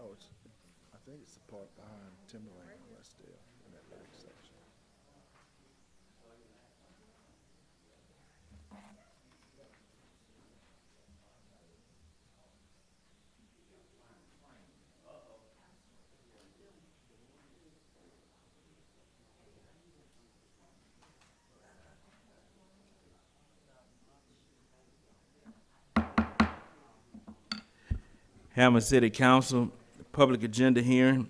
Oh, I think it's the part behind Timberland, that's still in that back section. Hammond City Council, public agenda hearing,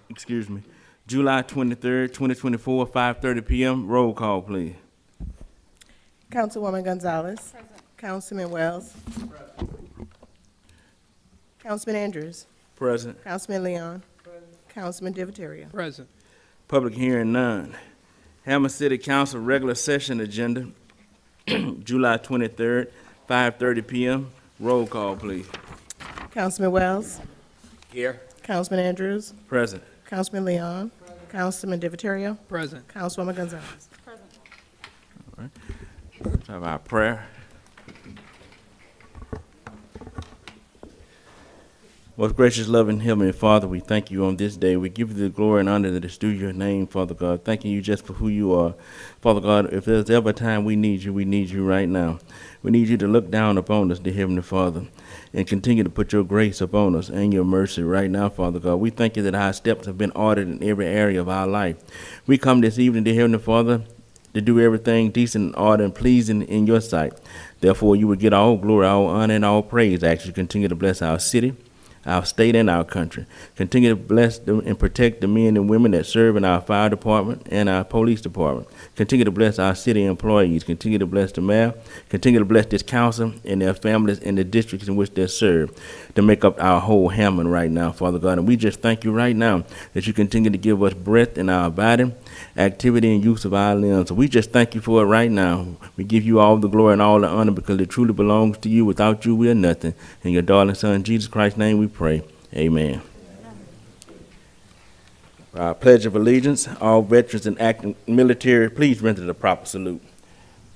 excuse me, July 23rd, 2024, 5:30 p.m. Roll call, please. Councilwoman Gonzalez. Present. Councilman Wells. Present. Councilman Andrews. Present. Councilman Leon. Present. Councilman Divatario. Present. Public hearing none. Hammond City Council regular session agenda, July 23rd, 5:30 p.m. Roll call, please. Councilman Wells. Here. Councilman Andrews. Present. Councilman Leon. Present. Councilman Divatario. Present. Councilwoman Gonzalez. All right. Let's have our prayer. Most gracious, loving Heavenly Father, we thank you on this day. We give you the glory and honor that is due your name, Father God. Thanking you just for who you are. Father God, if there's ever a time we need you right now. We need you to look down upon us, dear Heavenly Father, and continue to put your grace upon us and your mercy right now, Father God. We thank you that our steps have been ordered in every area of our life. We come this evening, dear Heavenly Father, to do everything decent, order, and pleasing in your sight. Therefore, you will get all glory, all honor, and all praise. I ask you to continue to bless our city, our state, and our country. Continue to bless them and protect the men and women that serve in our fire department and our police department. Continue to bless our city employees. Continue to bless the mayor. Continue to bless this council and their families and the districts in which they serve to make up our whole Hammond right now, Father God. And we just thank you right now that you continue to give us breath in our body, activity and use of our limbs. So we just thank you for it right now. We give you all the glory and all the honor because it truly belongs to you. Without you, we are nothing. In your darling son, Jesus Christ's name, we pray. Amen. Our Pledge of Allegiance, all veterans and active military, please render the proper salute.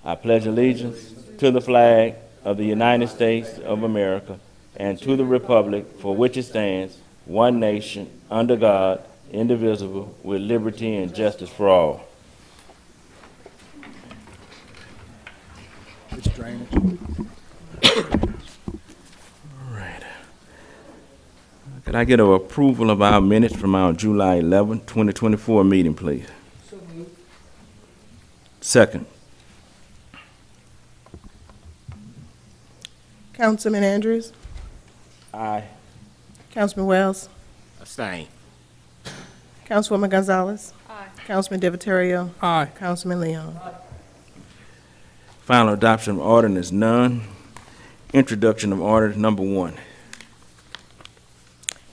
I pledge allegiance to the flag of the United States of America and to the republic for which it stands, one nation, under God, indivisible, with liberty and justice for all. It's drainage. Could I get an approval of our minutes from our July 11, 2024 meeting, please? So moved. Second. Councilman Andrews. Aye. Councilman Wells. Abstain. Councilwoman Gonzalez. Aye. Councilman Divatario. Aye. Councilman Leon. Final adoption of ordinance none. Introduction of ordinance number 1.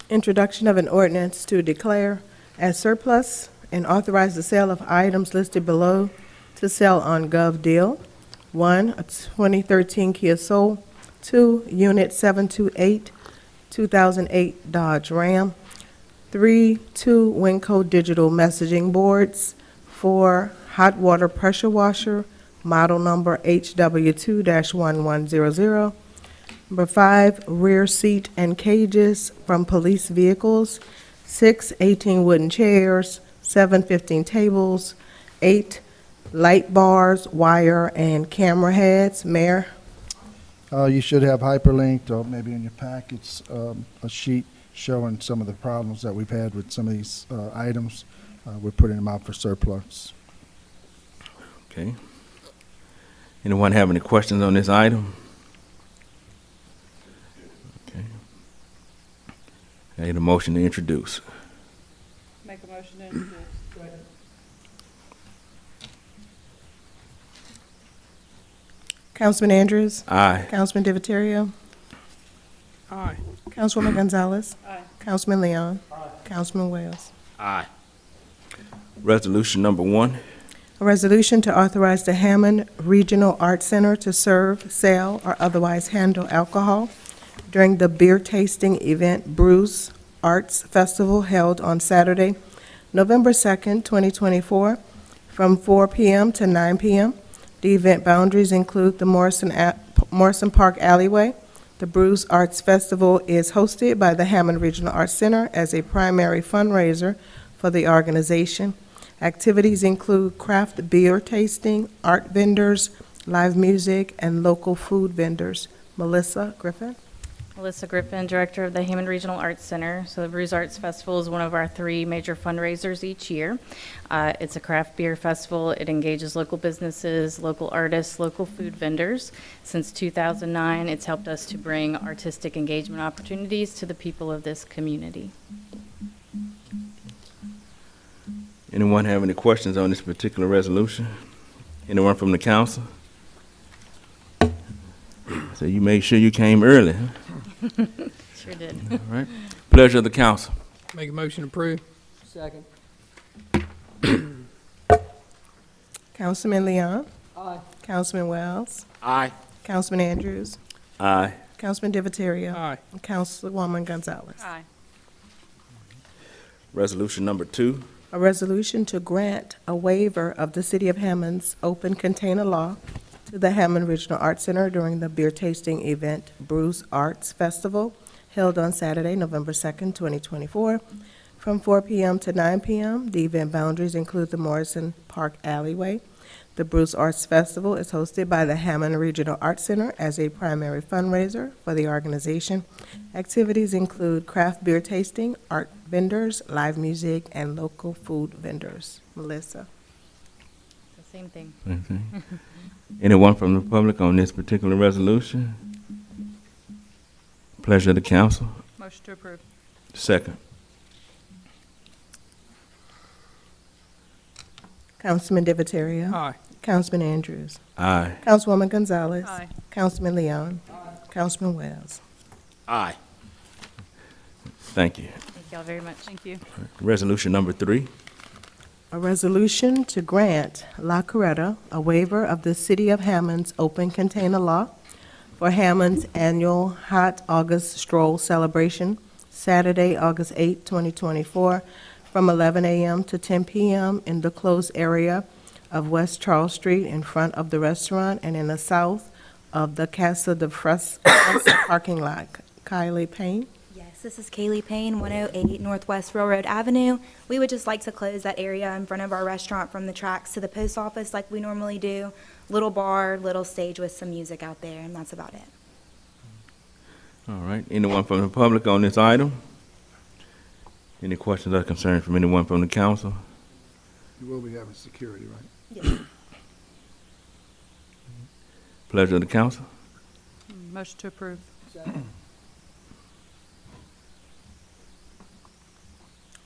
Introduction of an ordinance to declare as surplus and authorize the sale of items listed below to sell on GovDeal. 1, a 2013 Kia Soul. 2, Unit 728, 2008 Dodge Ram. 3, 2 Winco digital messaging boards. 4, hot water pressure washer, model number HW2-1100. Number 5, rear seat and cages from police vehicles. 6, 18 wooden chairs. 7, 15 tables. 8, light bars, wire, and camera heads. Mayor? You should have hyperlinked, or maybe in your packets, a sheet showing some of the problems that we've had with some of these items. We're putting them out for surplus. Okay. Anyone have any questions on this item? Okay. I need a motion to introduce. Make a motion to introduce. Councilman Andrews? Aye. Councilman Divatario? Aye. Councilwoman Gonzalez? Aye. Councilman Leon? Councilman Wells? Aye. Resolution number 1. A resolution to authorize the Hammond Regional Arts Center to serve, sell, or otherwise handle alcohol during the beer tasting event Brews Arts Festival held on Saturday, November 2nd, 2024, from 4 p.m. to 9 p.m. The event boundaries include the Morrison Park alleyway, The Bruce Arts Festival is hosted by the Hammond Regional Arts Center as a primary fundraiser for the organization. Activities include craft beer tasting, art vendors, live music, and local food vendors. Melissa Griffin. Melissa Griffin, Director of the Hammond Regional Arts Center. So the Brews Arts Festival is one of our 3 major fundraisers each year. It's a craft beer festival. It engages local businesses, local artists, local food vendors. Since 2009, it's helped us to bring artistic engagement opportunities to the people of this community. Anyone have any questions on this particular resolution? Anyone from the council? So you made sure you came early, huh? Sure did. All right. Pleasure of the council. Make a motion to approve. Second. Councilman Leon. Aye. Councilman Wells. Aye. Councilman Andrews. Aye. Councilman Divatario. Aye. And Councilwoman Gonzalez. Aye. Resolution number 2. A resolution to grant a waiver of the City of Hammond's open container law to the Hammond Regional Arts Center during the beer tasting event Brews Arts Festival held on Saturday, November 2nd, 2024, from 4 p.m. to 9 p.m. The event boundaries include the Morrison Park Alleyway. The Brews Arts Festival is hosted by the Hammond Regional Arts Center as a primary fundraiser for the organization. Activities include craft beer tasting, art vendors, live music, and local food vendors. Melissa. The same thing. Anyone from the public on this particular resolution? Pleasure of the council. Motion to approve. Second. Councilman Divatario. Aye. Councilman Andrews. Aye. Councilwoman Gonzalez. Aye. Councilman Leon. Councilman Wells. Aye. Thank you. Thank y'all very much. Thank you. Resolution number 3. A resolution to grant La Coretta a waiver of the City of Hammond's open container law for Hammond's annual Hot August Stroll celebration, Saturday, August 8, 2024, from 11 a.m. to 10 p.m. in the closed area of West Charles Street in front of the restaurant and in the south of the Casa de Fresca parking lot. Kylie Payne. Yes, this is Kaylee Payne, 108 Northwest Railroad Avenue. We would just like to close that area in front of our restaurant from the tracks to the post office like we normally do. Little bar, little stage with some music out there, and that's about it. All right. Anyone from the public on this item? Any questions or concerns from anyone from the council? You will be having security, right? Yes. Pleasure of the council. Motion to approve.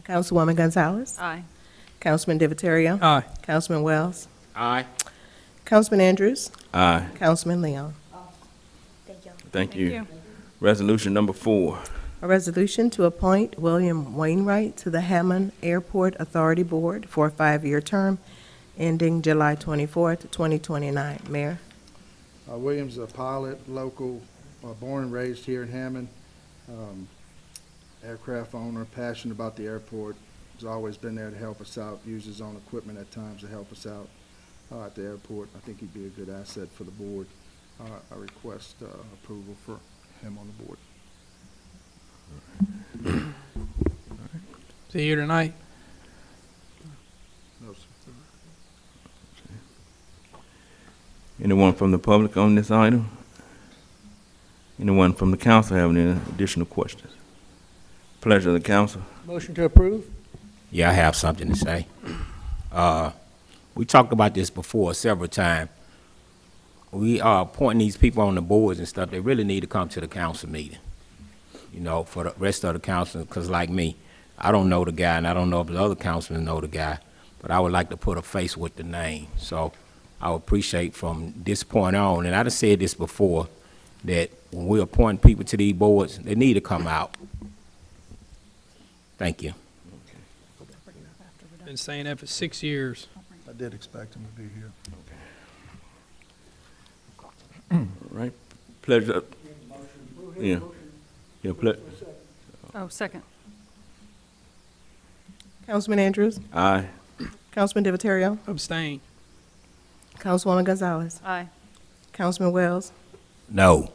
Councilwoman Gonzalez. Aye. Councilman Divatario. Aye. Councilman Wells. Aye. Councilman Andrews. Aye. Councilman Leon. Thank you. Thank you. Resolution number 4. A resolution to appoint William Wainwright to the Hammond Airport Authority Board for a 5-year term ending July 24th, 2029. Mayor. William's a pilot, local, born and raised here in Hammond. Aircraft owner, passionate about the airport. Has always been there to help us out, uses his own equipment at times to help us out at the airport. I think he'd be a good asset for the board. I request approval for him on the board. Is he here tonight? No, sir. Anyone from the public on this item? Anyone from the council have any additional questions? Pleasure of the council. Motion to approve. Yeah, I have something to say. We talked about this before several times. We are appointing these people on the boards and stuff. They really need to come to the council meeting, you know, for the rest of the council, because like me, I don't know the guy, and I don't know if the other councilmen know the guy, but I would like to put a face with the name. So I would appreciate from this point on, and I done said this before, that when we appoint people to these boards, they need to come out. Thank you. Been saying that for 6 years. I did expect him to be here. All right. Pleasure. Yeah. Yeah, Oh, second. Councilman Andrews. Aye. Councilman Divatario. Abstain. Councilwoman Gonzalez. Aye. Councilman Wells. No.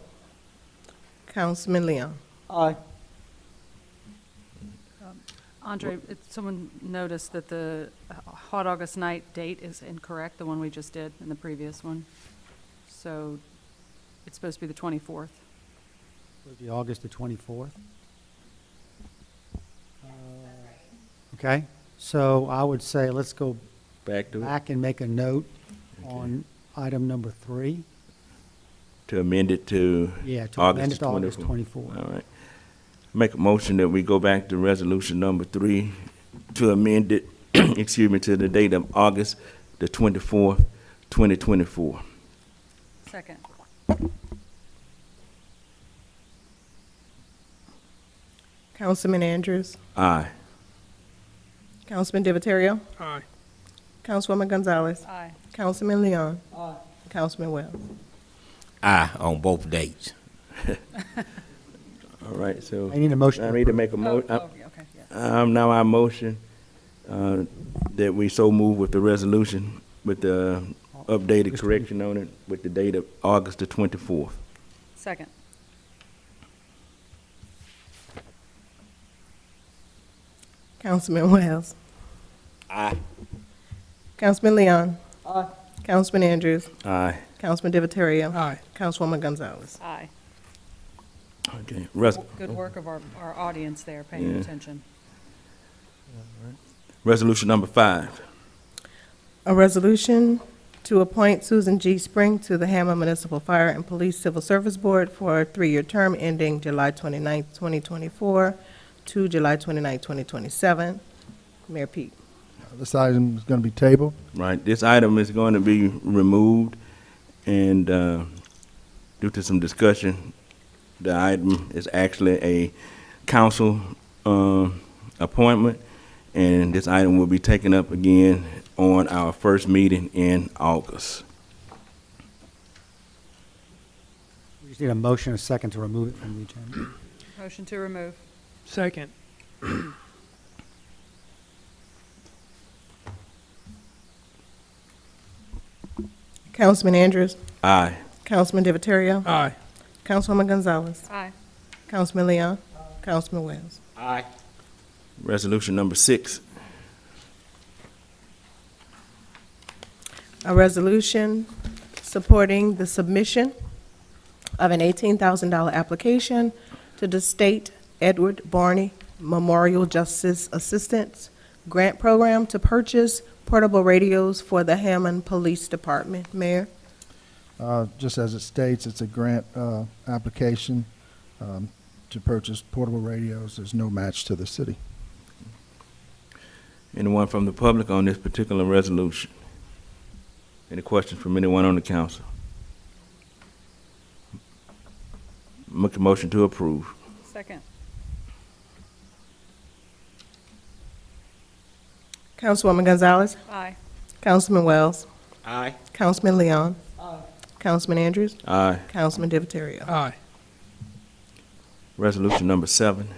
Councilman Leon. Aye. Andre, someone noticed that the Hot August night date is incorrect, the one we just did in the previous one. So it's supposed to be the 24th. Would be August the 24th. Okay, so I would say let's go Back to it, back and make a note on item number 3. to amend it to Yeah, to amend August it to August 24th. 24th. All right. Make a motion that we go back to resolution number 3 to amend it, excuse me, to the date of August the 24th, 2024. Second. Councilman Andrews. Aye. Councilman Divatario. Aye. Councilwoman Gonzalez. Aye. Councilman Leon. Aye. Councilman Wells. Aye, on both dates. All right, so I need a motion. I need to make a mo, Okay, yes. now I motion, that we so move with the resolution with the updated correction on it with the date of August the 24th. Second. Councilman Wells. Aye. Councilman Leon. Aye. Councilman Andrews. Aye. Councilman Divatario. Aye. Councilwoman Gonzalez. Aye. Okay, Good work of our audience there, paying Yeah. attention. resolution number 5. A resolution to appoint Susan G. Spring to the Hammond Municipal Fire and Police Civil Service Board for a 3-year term ending July 29, 2024 to July 29, 2027. Mayor Pete. This item is going to be tabled. Right, this item is going to be removed, and due to some discussion, the item is actually a council appointment, and this item will be taken up again on our first meeting in August. We just need a motion, a second to remove it from the agenda. Motion to remove. Second. Councilman Andrews. Aye. Councilman Divatario. Aye. Councilwoman Gonzalez. Aye. Councilman Leon. Councilman Wells. Aye. Resolution number 6. A resolution supporting the submission of an $18,000 application to the State Edward Barney Memorial Justice Assistance Grant Program to purchase portable radios for the Hammond Police Department. Mayor? Just as it states, it's a grant application to purchase portable radios. There's no match to the city. Anyone from the public on this particular resolution? Any questions from anyone on the council? Make a motion to approve. Second. Councilwoman Gonzalez. Aye. Councilman Wells. Aye. Councilman Leon. Councilman Andrews. Aye. Councilman Divatario. Aye. Resolution number 7.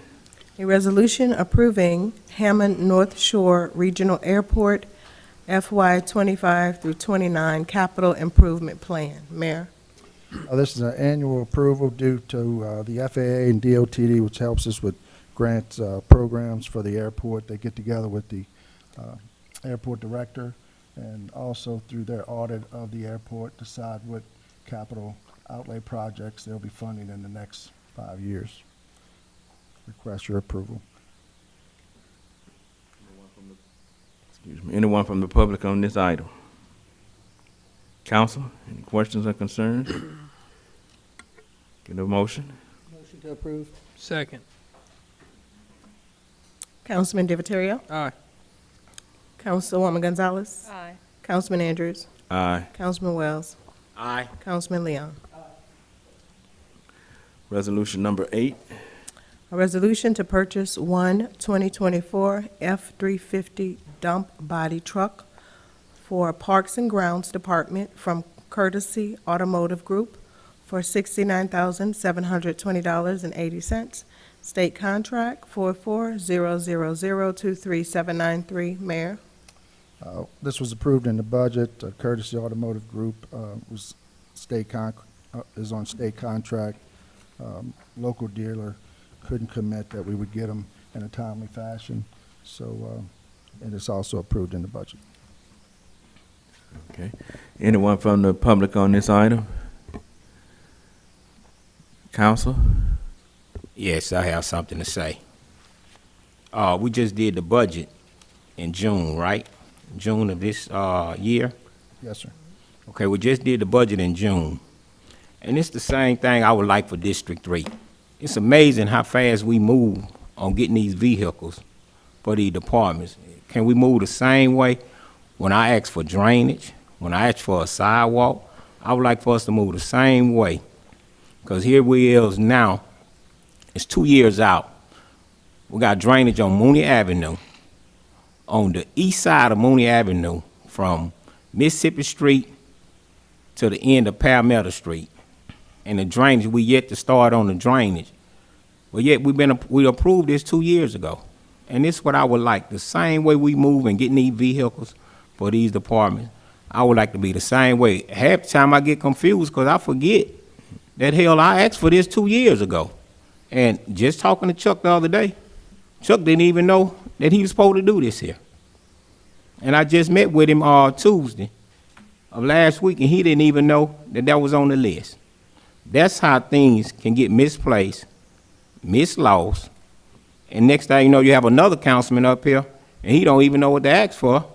A resolution approving Hammond North Shore Regional Airport FY 25 through 29 Capital Improvement Plan. Mayor? This is an annual approval due to the FAA and DOTD, which helps us with grant programs for the airport. They get together with the airport director and also through their audit of the airport decide what capital outlay projects they'll be funding in the next 5 years. Request your approval. Excuse me. Anyone from the public on this item? Council, any questions or concerns? Get a motion? Motion to approve. Second. Councilman Divatario. Aye. Councilwoman Gonzalez. Aye. Councilman Andrews. Aye. Councilman Wells. Aye. Councilman Leon. Resolution number 8. A resolution to purchase one 2024 F-350 dump body truck for Parks and Grounds Department from Courtesy Automotive Group for $69,720.80. State contract 4400023793. Mayor? This was approved in the budget. Courtesy Automotive Group is on state contract. Local dealer couldn't commit that we would get them in a timely fashion. So, and it's also approved in the budget. Okay. Anyone from the public on this item? Council? Yes, I have something to say. We just did the budget in June, right? June of this year. Yes, sir. Okay, we just did the budget in June. And it's the same thing I would like for District 3. It's amazing how fast we move on getting these vehicles for the departments. Can we move the same way when I ask for drainage, when I ask for a sidewalk? I would like for us to move the same way. Because here we is now, it's 2 years out. We got drainage on Mooney Avenue, on the east side of Mooney Avenue, from Mississippi Street to the end of Palmetto Street. And the drainage, we yet to start on the drainage. But yet we approved this 2 years ago. And this is what I would like, the same way we move and getting these vehicles for these departments. I would like to be the same way. Half the time I get confused because I forget that hell I asked for this 2 years ago. And just talking to Chuck the other day, Chuck didn't even know that he was supposed to do this here. And I just met with him Tuesday of last week, and he didn't even know that that was on the list. That's how things can get misplaced, mislost, and next thing you know, you have another councilman up here, and he don't even know what to ask for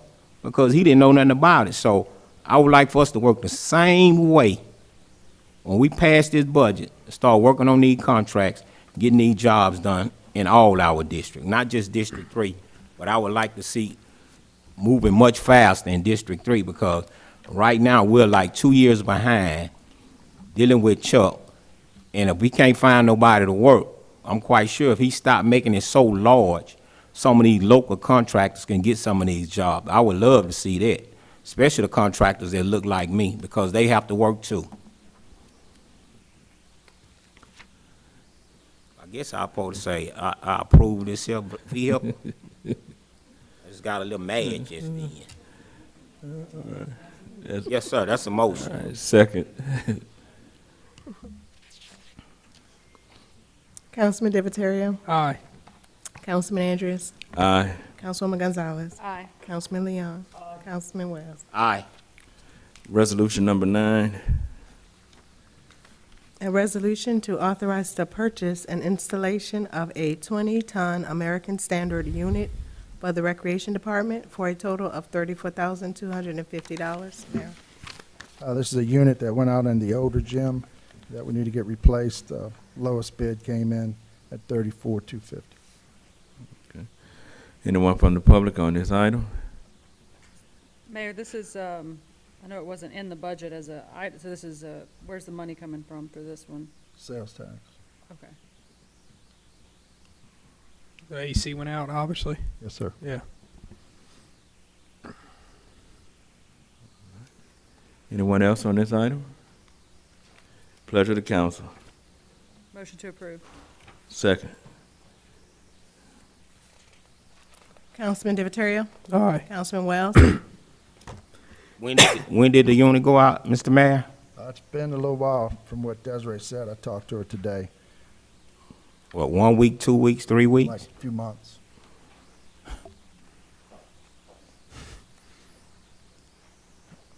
because he didn't know nothing about it. So I would like for us to work the same way when we pass this budget, start working on these contracts, getting these jobs done in all our districts, not just District 3, but I would like to see moving much faster in District 3 because right now we're like 2 years behind dealing with Chuck, and if we can't find nobody to work, I'm quite sure if he stopped making it so large, some of these local contractors can get some of these jobs. I would love to see that, especially the contractors that look like me because they have to work too. I guess I'm supposed to say I approve this here vehicle. I just got a little mad just then. Yes, sir, that's a motion. All right, second. Councilman Divatario. Aye. Councilman Andrews. Aye. Councilwoman Gonzalez. Aye. Councilman Leon. Councilman Wells. Aye. Resolution number 9. A resolution to authorize the purchase and installation of a 20-ton American Standard unit for the Recreation Department for a total of $34,250. Mayor. This is a unit that went out in the older gym that we need to get replaced. Lowest bid came in at $34,250. Anyone from the public on this item? Mayor, this is, I know it wasn't in the budget as a, so this is, where's the money coming from for this one? Sales tax. Okay. The AC went out, obviously. Yes, sir. Yeah. Anyone else on this item? Pleasure to council. Motion to approve. Second. Councilman Divatario. Aye. Councilman Wells. When did the unit go out, Mr. Mayor? It's been a little while from what Desiree said. I talked to her today, What, 1 week, 2 weeks, 3 weeks? like a few months.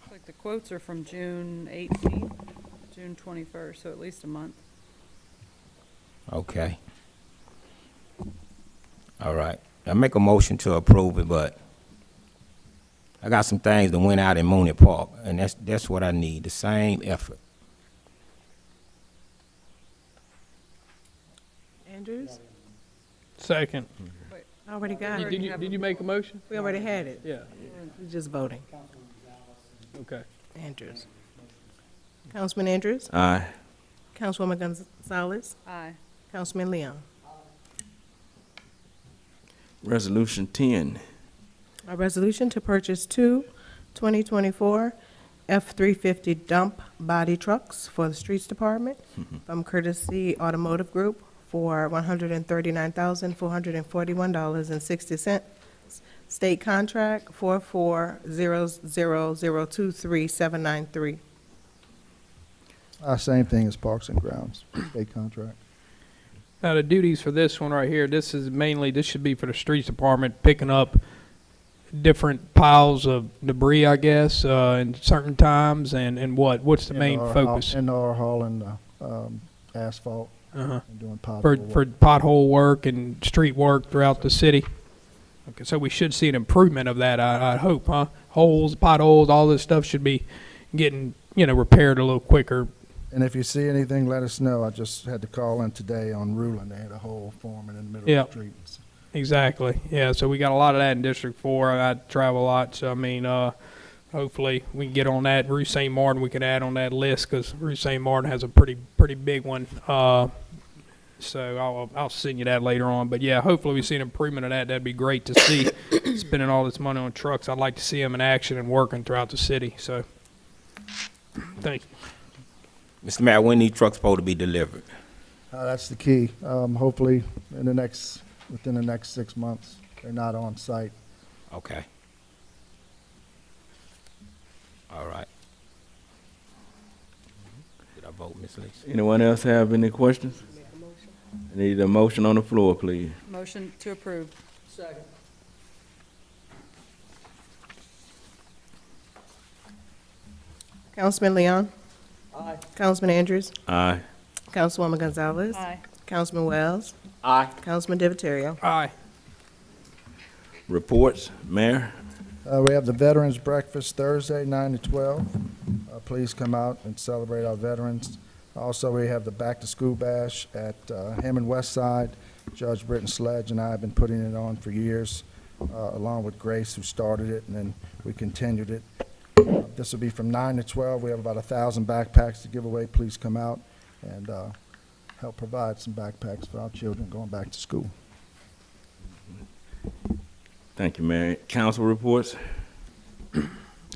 Like the quotes are from June 18th, June 21st, so at least a month. Okay. All right. I make a motion to approve it, but I got some things that went out in Mooney Park, and that's what I need, the same effort. Andrews. Second. I already got it. Did you make a motion? We already had it. Yeah. We're just voting. Okay. Andrews. Councilman Andrews. Aye. Councilwoman Gonzalez. Aye. Councilman Leon. Resolution 10. A resolution to purchase two 2024 F-350 dump body trucks for the Streets Department from Courtesy Automotive Group for $139,441.60. State contract 4400023793. Same thing as Parks and Grounds, state contract. Now, the duties for this one right here, this should be for the streets department, picking up different piles of debris, I guess, in certain times, and what's the main focus? And/or hauling asphalt Uh-huh. and doing pothole For work. pothole work and street work throughout the city? Okay, so we should see an improvement of that, I hope, huh? Holes, potholes, all this stuff should be getting, repaired a little quicker. And if you see anything, let us know. I just had to call in today on Ruland. They had a hole forming in the middle Yeah. of the street. Exactly. Yeah, so we got a lot of that in District 4. I travel a lot, so, hopefully we can get on that. Rue St. Martin, we can add on that list, because Rue St. Martin has a pretty big one. So I'll send you that later on. But, yeah, hopefully we see an improvement of that. That'd be great to see. Spending all this money on trucks, I'd like to see them in action and working throughout the city. So, thank you. Mr. Mayor, when these trucks supposed to be delivered? That's the key. Hopefully within the next 6 months. They're not on site. Okay. All right. Did I vote, Ms. Lisa? Anyone else have any questions? I need a motion on the floor, please. Motion to approve. Councilman Leon? Aye. Councilman Andrews? Aye. Councilwoman Gonzalez? Aye. Councilman Wells? Aye. Councilman Divatario? Aye. Reports, Mayor? We have the Veterans Breakfast Thursday, 9 to 12. Please come out and celebrate our veterans. Also, we have the Back to School Bash at Hammond West Side. Judge Britton Sledge and I have been putting it on for years, along with Grace, who started it, and then we continued it. This will be from 9 to 12. We have about 1,000 backpacks to give away. Please come out and help provide some backpacks for our children going back to school. Thank you, Mayor. Council reports?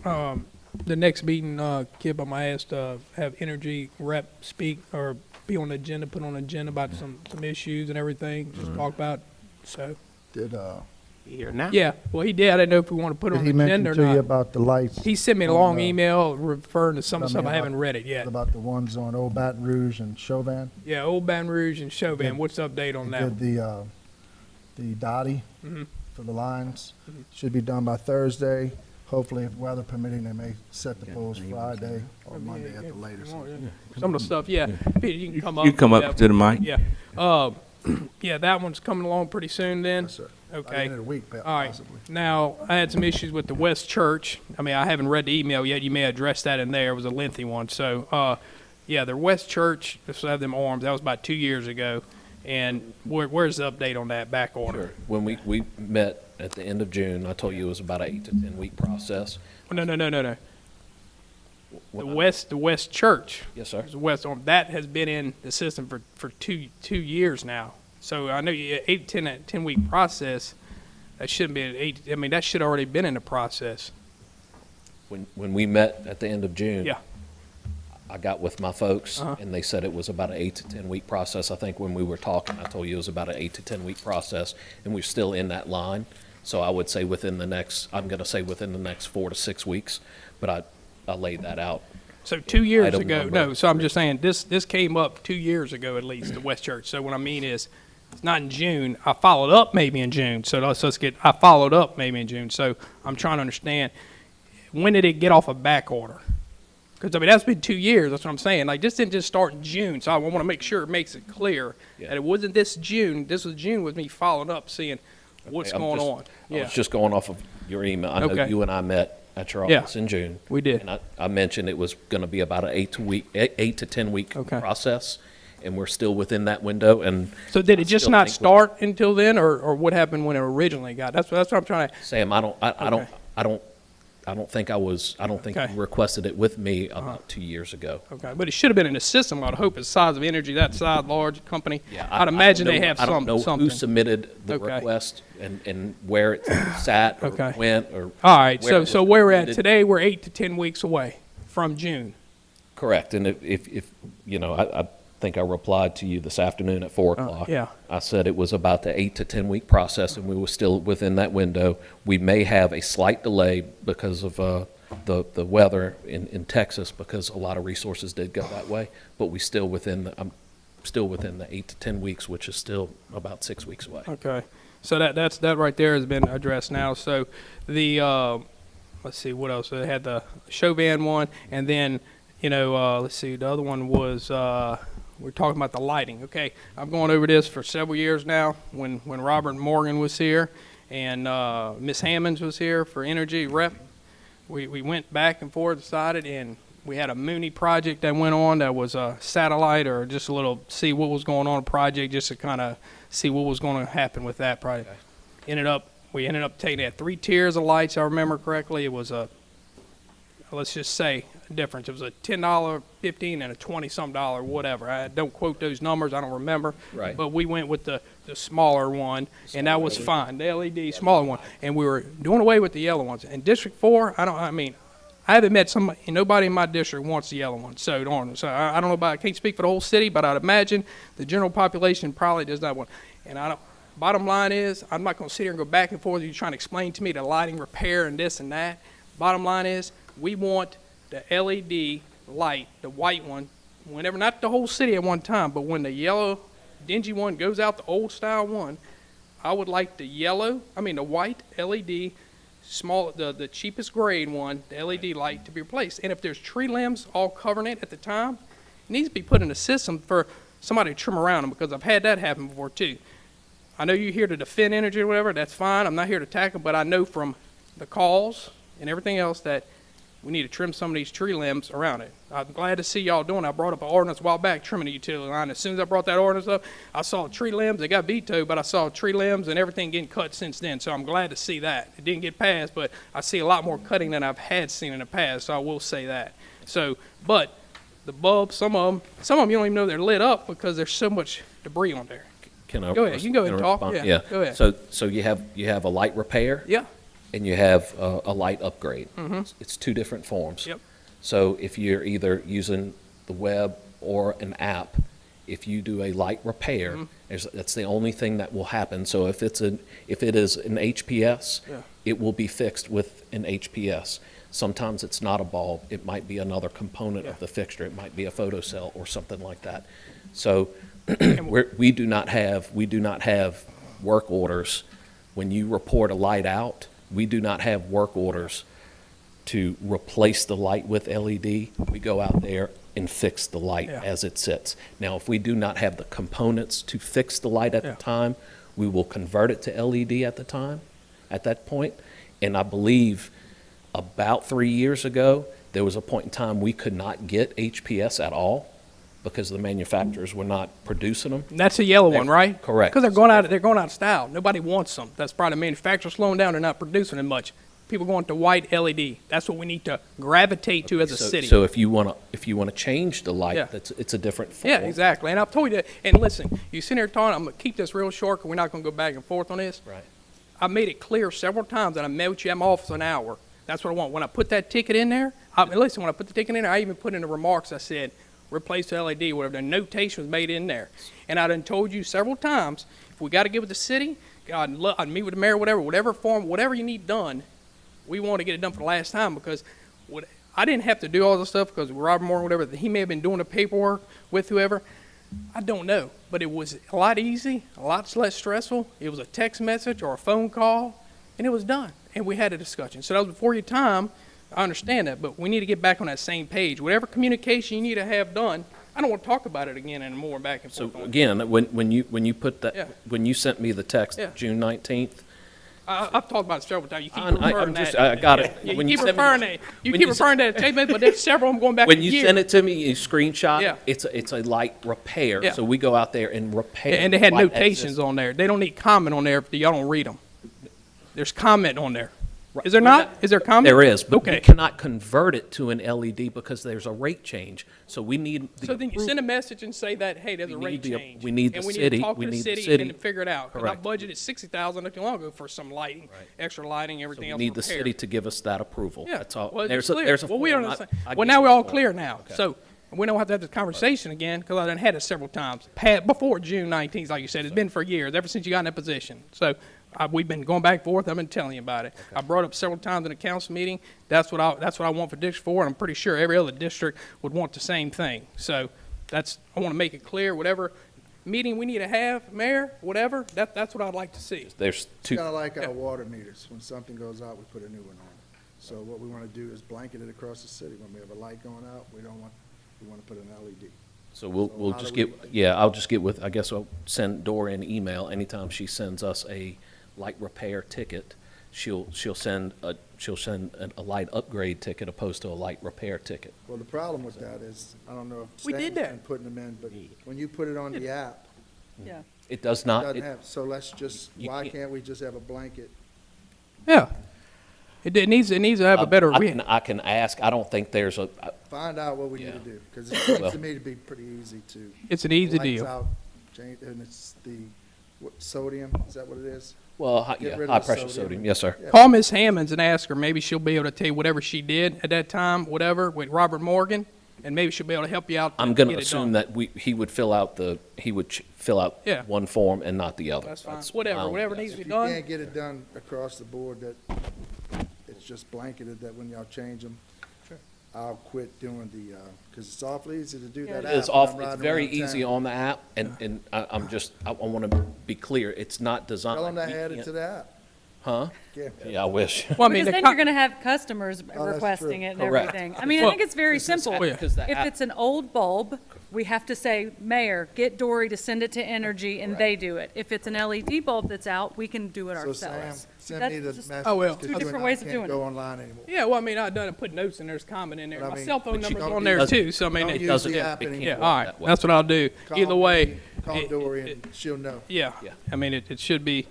The next meeting, Kip, I'm asked to have Energy Rep speak or be on the agenda, put on the agenda about some issues and everything, just talk about, so. Did Here now? Yeah, well, he did. I didn't know if we want to put it on he the mention agenda or to you not. about the lights? He sent me a on, long email referring to some I stuff. mean, I haven't read it yet. About the ones on Old Baton Rouge and Chauvin? Yeah, Old Baton Rouge and Chauvin. Did- What's the update on that? Did one? the dotty Mhm. for the lines. Mhm. Should be done by Thursday. Hopefully, if weather permitting, they may set the poles Friday or Monday at the latest. Some of the stuff, yeah. Peter, you can come up. You come Yeah. up to the mic. Yeah. Yeah, that one's coming along pretty soon then? Yes, sir. By the Okay. end of the week, All right. possibly. Now, I had some issues with the West Church. I haven't read the email yet. You may address that in there. It was a lengthy one. So, yeah, the West Church, just have them arms. That was about 2 years ago. And where's the update on that back order? Sure. When we met at the end of June, I told you it was about an 8 to 10 week process. No. The When I- West Church. Yes, sir. The West arm. That has been in the system for two years now. So I know you 8 to 10 week process. That shouldn't be an 8. That should already been in the process. When we met at the end of June, Yeah. I got with my folks, Uh-huh. and they said it was about an 8 to 10 week process. I think when we were talking, I told you it was about an 8 to 10 week process, and we're still in that line. So I would say within the next 4 to 6 weeks, but I laid that out. So 2 years Item ago, number no, so I'm just saying, this came up 2 years ago at least, the West Church. So what I mean is, it's not in June. I followed up maybe in June. So I followed up maybe in June. So I'm trying to understand, when did it get off a back order? Because, that's been 2 years. That's what I'm saying. Like, this didn't just start in June. So I want to make sure it makes it clear Yeah. that it wasn't this June. This was June with me following up, seeing what's I'm going just- on. I Yeah, was just going off of your email. I know Okay. you and I met at your Yeah. office in June. we did. And I mentioned it was going to be about an 8 to 10 week Okay. process, and we're still within that window. And So did I it just still not think start until then, or what happened when it originally got? That's what I'm trying to. Sam, I don't think Okay. you requested it with me about 2 years ago. Okay, but it should have been in the system. I'd hope it's size of energy that size, large company. Yeah, I'd imagine they don't know- have I don't know something. who submitted the Okay. request and where it sat or Okay. went or. All right, where it so was where we're at submitted. today, we're 8 to 10 weeks away from June. Correct, and if I think I replied to you this afternoon at 4 o'clock. yeah. I said it was about the 8 to 10 week process, and we were still within that window. We may have a slight delay because of the weather in Texas, because a lot of resources did go that way, but I'm still within the 8 to 10 weeks, which is still about 6 weeks away. Okay, so that right there has been addressed now. So the let's see what else. They had the show van one, and then let's see, the other one was we're talking about the lighting. Okay, I've gone over this for several years now. When Robert Morgan was here and Miss Hammond was here for energy rep, we went back and forth, decided, and we had a Mooney project that went on that was a satellite or just a little see what was going on project, just to kind of see what was going to happen with that project. Okay. We ended up taking that 3 tiers of lights, I remember correctly. It was let's just say a difference. It was a $10, $15, and a $20-some, whatever. I don't quote those numbers. I don't remember. Right. But we went with the smaller one, and that was fine. The LED smaller one, and we were doing away with the yellow ones. And District 4, I haven't met nobody in my district wants the yellow one. So I don't know about. I can't speak for the whole city, but I'd imagine the general population probably does not want. And I don't. Bottom line is, I'm not going to sit here and go back and forth with you trying to explain to me the lighting repair and this and that. Bottom line is, we want the LED light, the white one, whenever, not the whole city at one time, but when the yellow, dingy one goes out, the old style one, I would like the white LED, the cheapest grade one, the LED light to be replaced. And if there's tree limbs all covering it at the time, it needs to be put in a system for somebody to trim around them, because I've had that happen before too. I know you're here to defend energy or whatever, that's fine. I'm not here to attack them, but I know from the calls and everything else that we need to trim some of these tree limbs around it. I'm glad to see y'all doing it. I brought up an ordinance a while back trimming the utility line. As soon as I brought that ordinance up, I saw tree limbs. They got vetoed, but I saw tree limbs and everything getting cut since then. So I'm glad to see that. It didn't get passed, but I see a lot more cutting than I've had seen in the past, so I will say that. So, but the bulbs, some of them you don't even know they're lit up because there's so much debris on there. Go ahead. You can go ahead and talk. Yeah. Go ahead. So you have a light repair. Yeah. And you have a light upgrade. Mm-hmm. It's 2 different forms. Yep. So if you're either using the web or an app, if you do a light repair, that's the only thing that will happen. So if it is an HPS, it will be fixed with an HPS. Sometimes it's not a bulb. It might be another component of the fixture. It might be a photocell or something like that. So we do not have work orders. When you report a light out, we do not have work orders to replace the light with LED. We go out there and fix the light as it sits. Now, if we do not have the components to fix the light at the time, we will convert it to LED at that point. And I believe about 3 years ago, there was a point in time we could not get HPS at all because the manufacturers were not producing them. That's a yellow one, right? Correct. Because they're going out of style. Nobody wants them. That's probably the manufacturer slowing down. They're not producing them much. People going to white LED. That's what we need to gravitate to as a city. So if you want to change the light, it's a different form. Yeah, exactly. And I've told you that. And listen, you sit here talking. I'm going to keep this real short because we're not going to go back and forth on this. Right. I made it clear several times that I met with you at my office an hour. That's what I want. When I put that ticket in there, when I put the ticket in there, I even put in the remarks. I said, replace the LED, whatever. The notation was made in there. And I done told you several times, if we got to get with the city, I'd meet with the mayor, whatever form, whatever you need done, we want to get it done for the last time because I didn't have to do all this stuff because Robert Moore, whatever, he may have been doing the paperwork with whoever. I don't know. But it was a lot easy, a lot less stressful. It was a text message or a phone call, and it was done. And we had a discussion. So that was before your time. I understand that, but we need to get back on that same page. Whatever communication you need to have done, I don't want to talk about it again anymore back and forth. So again, when you put that, when you sent me the text June 19th, I've talked about it several times. You keep referring to that. I got it. You keep referring to it. You keep referring to it, but there's several of them going back when a you year. send it to me, you screenshot. It's a light repair. Yeah. So we go out there and repair. And they had notations on there. They don't need comment on there if y'all don't read them. There's comment on there. Is there not? Is there comment? There is, but we cannot convert it to an LED because there's a rate change. So we need. So then you send a message and say that, hey, there's a rate change. We need the and we city. Need to talk we to need the city and figure it out. Because I budgeted $60,000 not too long ago for some lighting, extra lighting, everything else. We need the city to give us that approval. Yeah. That's all. Well, there's a well, we don't form. understand. Well, now we're all clear now. Okay. So we don't have to have this conversation again because I done had it several times. Before June 19th, like you said, it's been for years, ever since you got in that position. So we've been going back and forth. I've been telling you about it. I brought it up several times in a council meeting. That's what I want for District 4, and I'm pretty sure every other district would want the same thing. So I want to make it clear, whatever meeting we need to have, Mayor, whatever, that's what I'd like to see. There's two. Kind of like our water meters. When something goes out, we put a new one on. So what we want to do is blanket it across the city. When we have a light going out, we want to put an LED. So we'll how just do get, yeah, I'll just get with, I guess I'll send Dora an email anytime she sends us a light repair ticket. She'll send a light upgrade ticket opposed to a light repair ticket. Well, the problem with that is, I don't know if We did Stan's that. been putting them in, but when you put it on the app, Yeah. It does it not, doesn't have, so let's just, You why can't- can't we just have a blanket? Yeah. It needs to have a better. I can ask, I don't think there's a, Find out what we need Yeah. to do, because it seems Well- to me to be pretty easy to. It's an easy lights deal. out, change, and it's the, sodium, is that what it is? well, Get yeah, rid of high the pressure sodium. sodium, yes, sir. Yeah. Call Ms. Hammonds and ask her. Maybe she'll be able to tell you whatever she did at that time, whatever, with Robert Morgan, and maybe she'll be able to help you out. I'm get gonna it assume done. that he would fill out Yeah. one form and not the other. That's fine. my Whatever only needs guess. to be If you done. can't get it done across the board, that it's just blanketed, that when y'all change them, I'll quit doing the, because it's awfully easy to do that app. It's when I'm it's riding very around easy town. on the app, and I want to be clear, it's not designed. Tell them to we add it can't- to the app. Huh? Yeah, I wish. Well, I mean, Because then the you're going to have customers that's requesting true. it and Correct. everything. I mean, I Well, think it's very simple. yeah. Because the If app- it's an old bulb, we have to say, Mayor, get Dory to send it to Energy, and they do it. If it's an LED bulb that's out, we can do it So Sam, ourselves. send That's me the just- message. I will. 'cause Two you and different I ways of can't doing go it. online anymore. Yeah, well, I mean, I've done it, put notes in there, there's comment in there. But I My mean, cell phone but you number's don't on there use- too, so I mean, Don't it use doesn't- the yeah, app it anymore. yeah, all right, that way. that's what I'll do. Call Either way, me, Call Dory and she'll know. yeah, Yeah. I mean, it should be,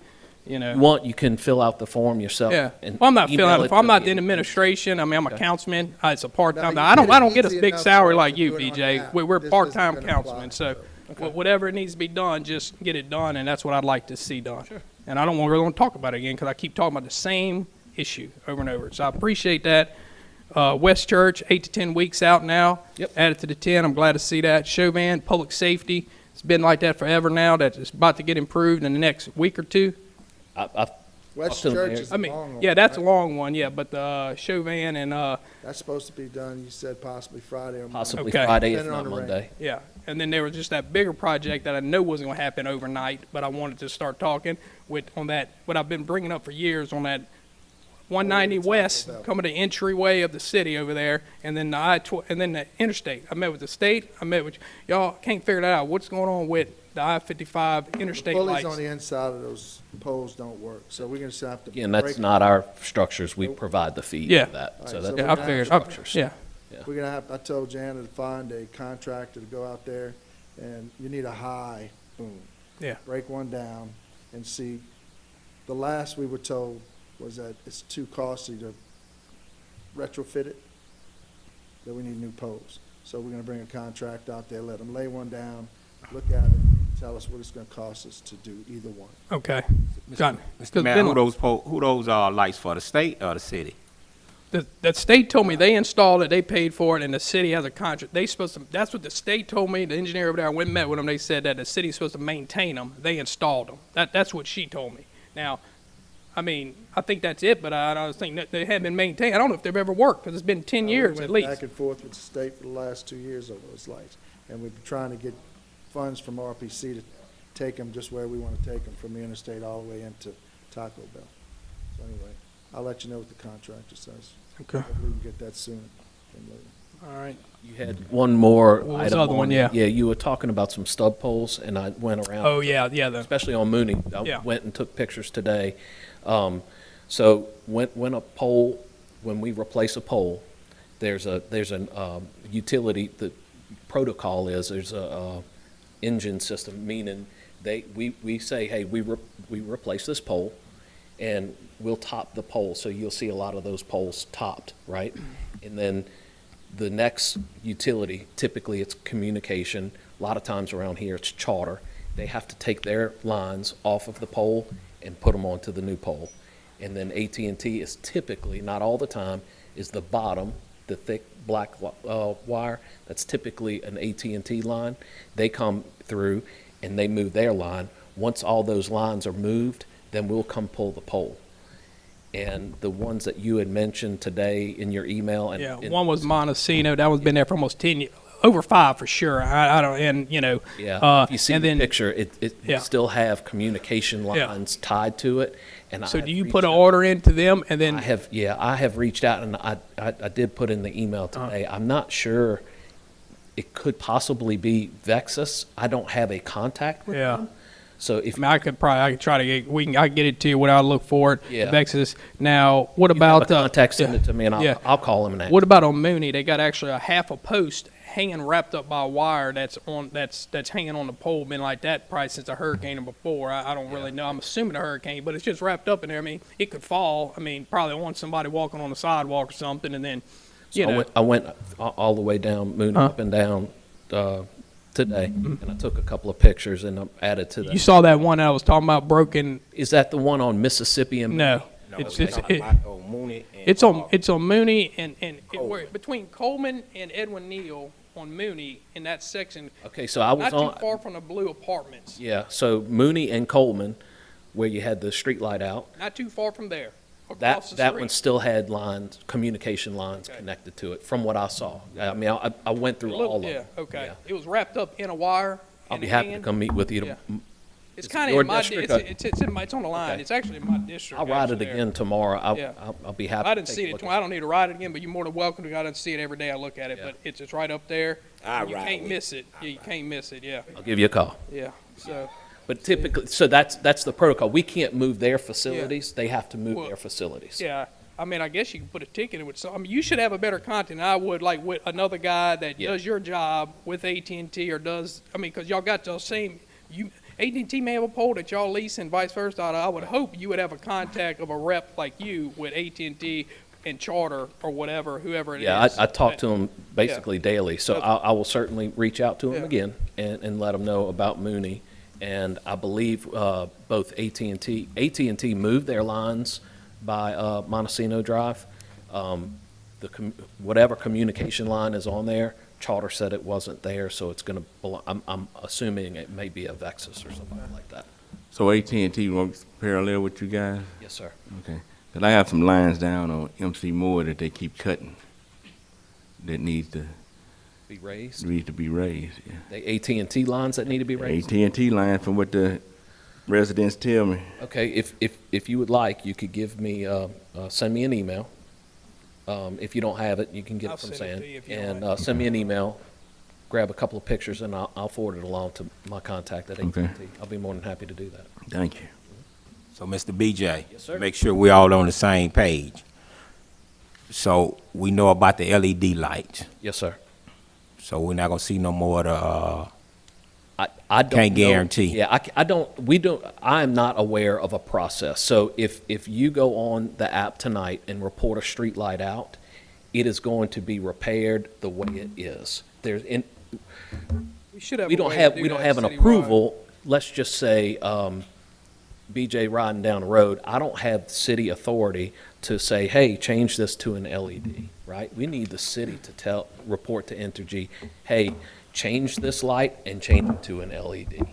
you know. You can fill out the form yourself. Yeah, and well, I'm not email filling it out, I'm to not me. in administration, I mean, I'm a councilman, it's a part-time, No, I don't you get a easy big enough salary for us like to you, do it on the BJ, app. we're This part-time isn't gonna apply, councilmen, so so. whatever it needs to be done, just get it done, and that's what I'd like to see done. Sure. And I don't really want to talk about it again, because I keep talking about the same issue over and over, so I appreciate that. West Church, 8 to 10 weeks out now. Yep. Added to the 10, I'm glad to see that. Chauvin, public safety, it's been like that forever now, that it's about to get improved in the next week or two. I West to the Church mayor. is I the mean, long one. yeah, that's a right? long one, yeah, but Chauvin and, That's supposed to be done, you said possibly Friday or Monday. possibly Okay. Friday, if Depending not on the rain. Monday. yeah, and then there was just that bigger project that I know wasn't going to happen overnight, but I wanted to start talking on that, what I've been bringing up for years on that 190 West, Bell. coming to the entryway of the city over there, and then and then the interstate. I met with the state, I met with, y'all can't figure that out. What's going on with the I-55 The interstate pulleys lights? on the inside of those poles don't work, so we're gonna just have to. Again, that's break- not our structures, we provide the feed Yeah. for that. All So right, that- so Yeah, I we're gonna figured, have structures. yeah, We're gonna have, I told Janet to find a contractor to go out there, and you need a high boom. yeah. Break one down and see. The last we were told was that it's too costly to retrofit it, that we need new poles. So we're gonna bring a contractor out there, let them lay one down, look at it, tell us what it's gonna cost us to do either one. Okay. Got it. 'Cause Mr. Mayor, then- who those lights for, the state or the city? The state told me they installed it, they paid for it, and the city has a contract. They supposed to, that's what the state told me. The engineer over there, I went and met with them. They said that the city's supposed to maintain them. They installed them. That's what she told me. Now, I mean, I think that's it, but I don't think that they haven't been maintained. I don't know if they've ever worked, because it's been 10 years at We went least. back and forth with the state for the last 2 years over those lights, and we've been trying to get funds from RPC to take them just where we want to take them, from the interstate all the way into Taco Bell. So anyway, I'll let you know what the contractor says. Okay. Hopefully we can get that sooner than later. All right. You had one more What was the item other one? on- Yeah. Yeah, you were talking about some stub poles, and I went around. Oh, yeah, Especially on Mooney. I Yeah. went and took pictures today. So when we replace a pole, there's an utility, the protocol is, there's a engine system, meaning we say, hey, we replace this pole, and we'll top the pole, so you'll see a lot of those poles topped, right? And then the next utility, typically it's communication, a lot of times around here it's charter, they have to take their lines off of the pole and put them onto the new pole. And then AT&T is typically, not all the time, is the bottom, the thick black wire, that's typically an AT&T line. They come through and they move their line. Once all those lines are moved, then we'll come pull the pole. And the ones that you had mentioned today in your email, and Yeah, one was Montesino. That one's been there for almost 10 years. Over 5 for sure. I don't, and you know. yeah, if you see and the then, picture, it yeah. still have communication Yeah. lines tied to it. And So I do have you reached put an out- order into them and then? I have reached out, and I did put in the email today. I'm not sure. It could possibly be Vexus. I don't have a contact with Yeah. them. So if I mean, I could try to get, I can get it to you when I look for it. Yeah. Vexus. Now, what you about have a contact, send yeah, it to me, and yeah. I'll call him and ask. What about on Mooney? They got actually a half a post hanging wrapped up by a wire that's hanging on the pole. Been like that probably since a hurricane or before. I don't really know. I'm assuming a hurricane, but it's just wrapped up in there. I mean, it could fall. I mean, probably on somebody walking on the sidewalk or something, and then, you So know. I went all the way down, Moon up and down today, and I took a couple of pictures and added to You that. saw that one I was talking about broken? Is that the one on Mississippi and? No, No, it's we're it's talking it, about, Mooney and, it's on Mooney and between Coleman and Edwin Neal on Mooney in that section. Okay, so I was Not on. too far from the blue apartments. Yeah, so Mooney and Coleman, where you had the street light out, Not too far from there. that Across the that street. one still had lines, communication lines Okay. connected to it, from what I saw. I mean, I went through all of them. Yeah, okay. Yeah. It was wrapped up in a wire. I'll in be a happy to hand. come meet with you. Yeah. It's Is it kind of your in my district? it's on the line. Okay. It's actually in my district. I'll ride it actually there. again tomorrow. Yeah. I'll be happy. I to didn't take see a it. look at I don't need to ride it again, but you're more than welcome to go out and see it every day. I look at it, Yeah. but it's right up there. I You ride can't with miss it. Yeah, you can't miss it. Yeah, I'll give you a call. yeah. So But typically, so that's the protocol. We can't move their facilities. They have to move Well, their facilities. yeah, I mean, I guess you can put a ticket in with some. I mean, you should have a better content than I would, like with another guy that Yeah. does your job with AT&T or does. I mean, because y'all got those same. AT&T may have a pole that y'all lease and vice versa. I would hope you would have a contact of a rep like you with AT&T and Charter or whatever, whoever it is. Yeah, I talk to them basically daily, so I will certainly reach out to them Yeah. again and let them know about Mooney. And I believe both AT&T moved their lines by Montesino Drive. Whatever communication line is on there, Charter said it wasn't there, so it's going to. I'm assuming it may be a Vexus or something like that. So AT&T works parallel with you guys? Yes, sir. Okay. 'Cause I have some lines down on MC Moore that they keep cutting that needs to Be raised. be raised. Yeah. The AT&T lines that need to be raised. AT&T line from what the residents tell me. Okay, if you would like, you could give me, send me an email. If you don't have it, you can get I'll it from send it Sam. to you if you And like. send me an email, grab a couple of pictures, and I'll forward it along to my contact at AT&T. Okay. I'll be more than happy to do that. Thank you. so Mr. BJ. Yes, sir. Make sure we all on the same page. So we know about the LED lights, Yes, sir. so we're not gonna see no more of the, I don't Can't know. guarantee. Yeah, I am not aware of a process. So if you go on the app tonight and report a street light out, it is going to be repaired the way it is. we should have. We a don't way to have, do we don't that have an citywide. approval, let's just say, BJ riding down the road, I don't have city authority to say, hey, change this to an LED, right? We need the city to report to Entergy, hey, change this light and change it to an LED.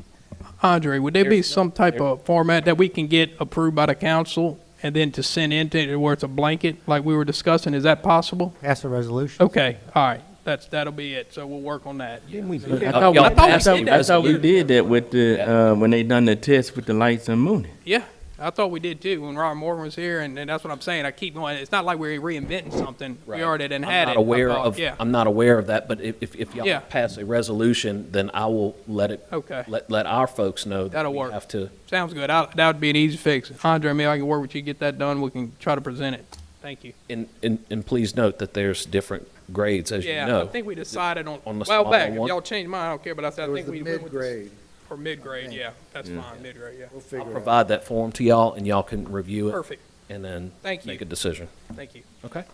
Andre, would there be There's some type of format that we can get approved by the council and then to send into where it's a blanket like we were discussing? Is that possible? Pass a resolution. Okay, all right. That'll be it. So we'll work on that. I Y'all thought, passed a I thought we resolution. did that with the, when they done the test with the lights on Mooney. Yeah, I thought we did too when Robert Morgan was here, and that's what I'm saying. I keep going. It's not like we're reinventing something. Right. We already done I'm had not it. aware I thought. of, Yeah. I'm not aware of that, but if y'all Yeah. pass a resolution, then I will let it, Okay. let our folks know that That'll we work. have to. Sounds good. That would be an easy fix. Andre, maybe I can work with you, get that done. We can try to present it. Thank you. And please note that there's different grades, as you Yeah, know. I think we decided on On the well smaller back. If one? y'all changed mine, I don't care. But I said It I was think the we went with this- mid-grade. or mid-grade. Yeah, that's fine. Mid-grade. Yeah. We'll I'll figure it out. provide that form to y'all, and y'all can review it. Perfect. And then Thank you. make a decision. Thank you. Okay?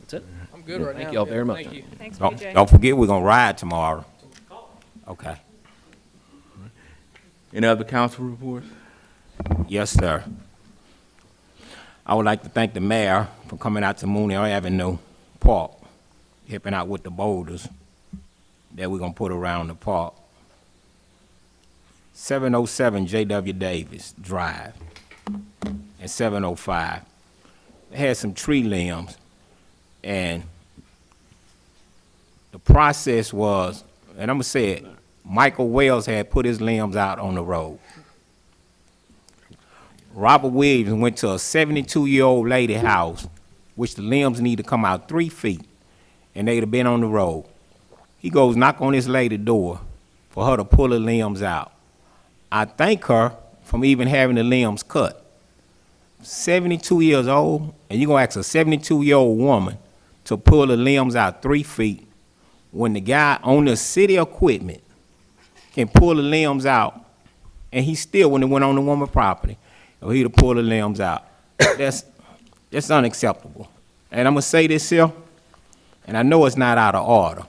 That's it. I'm good right now. Thank y'all Yeah, very much. Thank you. Thanks, don't, BJ. don't forget, we're gonna ride tomorrow. Okay. Any other council reports? Yes, sir. I would like to thank the mayor for coming out to Mooney Avenue Park, helping out with the boulders that we're gonna put around the park. 707 J.W. Davis Drive and 705. They had some tree limbs, and the process was, and I'm gonna say it, Michael Wells had put his limbs out on the road. Robert Williams went to a 72-year-old lady house, which the limbs need to come out 3 feet, and they'd have been on the road. He goes knock on this lady's door for her to pull the limbs out. I thank her from even having the limbs cut. 72 years old, and you're gonna ask a 72-year-old woman to pull the limbs out 3 feet when the guy on the city equipment can pull the limbs out, and he still, when it went on the woman's property, he'd have pulled the limbs out. That's unacceptable. And I'm gonna say this here, and I know it's not out of order.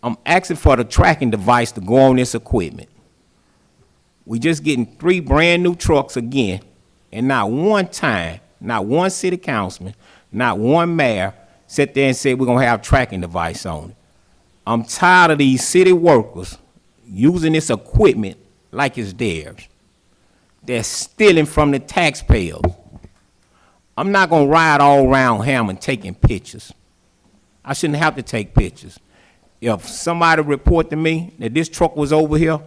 I'm asking for the tracking device to go on this equipment. We just getting 3 brand new trucks again, and not one time, not one city councilman, not one mayor sat there and said we're gonna have tracking device on it. I'm tired of these city workers using this equipment like it's theirs. They're stealing from the taxpayers. I'm not gonna ride all around Hammond taking pictures. I shouldn't have to take pictures. If somebody report to me that this truck was over here,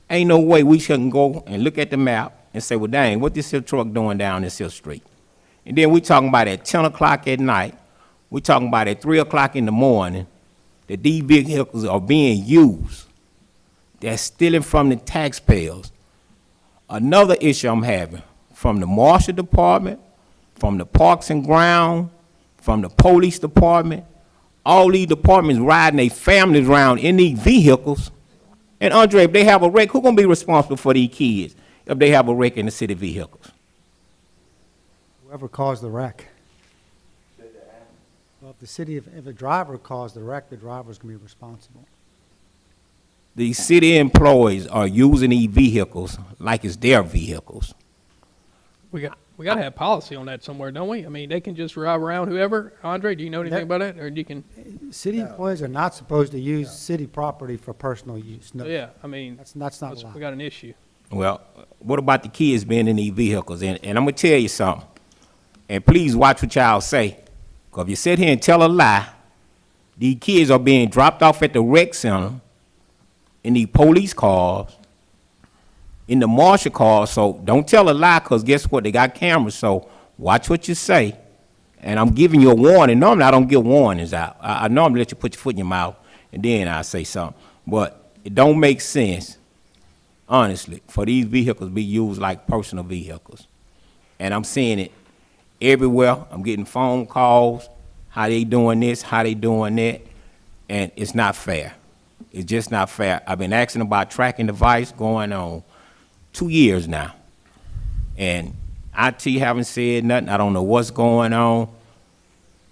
ain't no way we shouldn't go and look at the map and say, well, dang, what this here truck doing down this here street? And then we talking about at 10 o'clock at night, we talking about at 3 o'clock in the morning, that these vehicles are being used. They're stealing from the taxpayers. Another issue I'm having, from the Marshal Department, from the Parks and Ground, from the Police Department, all these departments riding their families around in these vehicles. And Andre, if they have a wreck, who's gonna be responsible for these kids if they have a wreck in the city vehicles? Whoever caused the wreck. Well, if the city, if a driver caused the wreck, the driver's gonna be responsible. These city employees are using these vehicles like it's their vehicles. We got to have policy on that somewhere, don't we? I mean, they can just drive around whoever. Andre, do you know anything about that, or you can? City employees are not supposed to use city property for personal use. No, Yeah, I mean, that's not allowed. we got an issue. Well, what about the kids being in these vehicles? And I'm gonna tell you something, and please watch what y'all say, because if you sit here and tell a lie, these kids are being dropped off at the rec center in these police cars, in the marshal cars, so don't tell a lie, because guess what? They got cameras, so watch what you say. And I'm giving you a warning. Normally, I don't give warnings out. I normally let you put your foot in your mouth, and then I say something. But it don't make sense, honestly, for these vehicles to be used like personal vehicles. And I'm seeing it everywhere. I'm getting phone calls, how they doing this, how they doing that, and it's not fair. It's just not fair. I've been asking about tracking device going on 2 years now, and IT haven't said nothing. I don't know what's going on.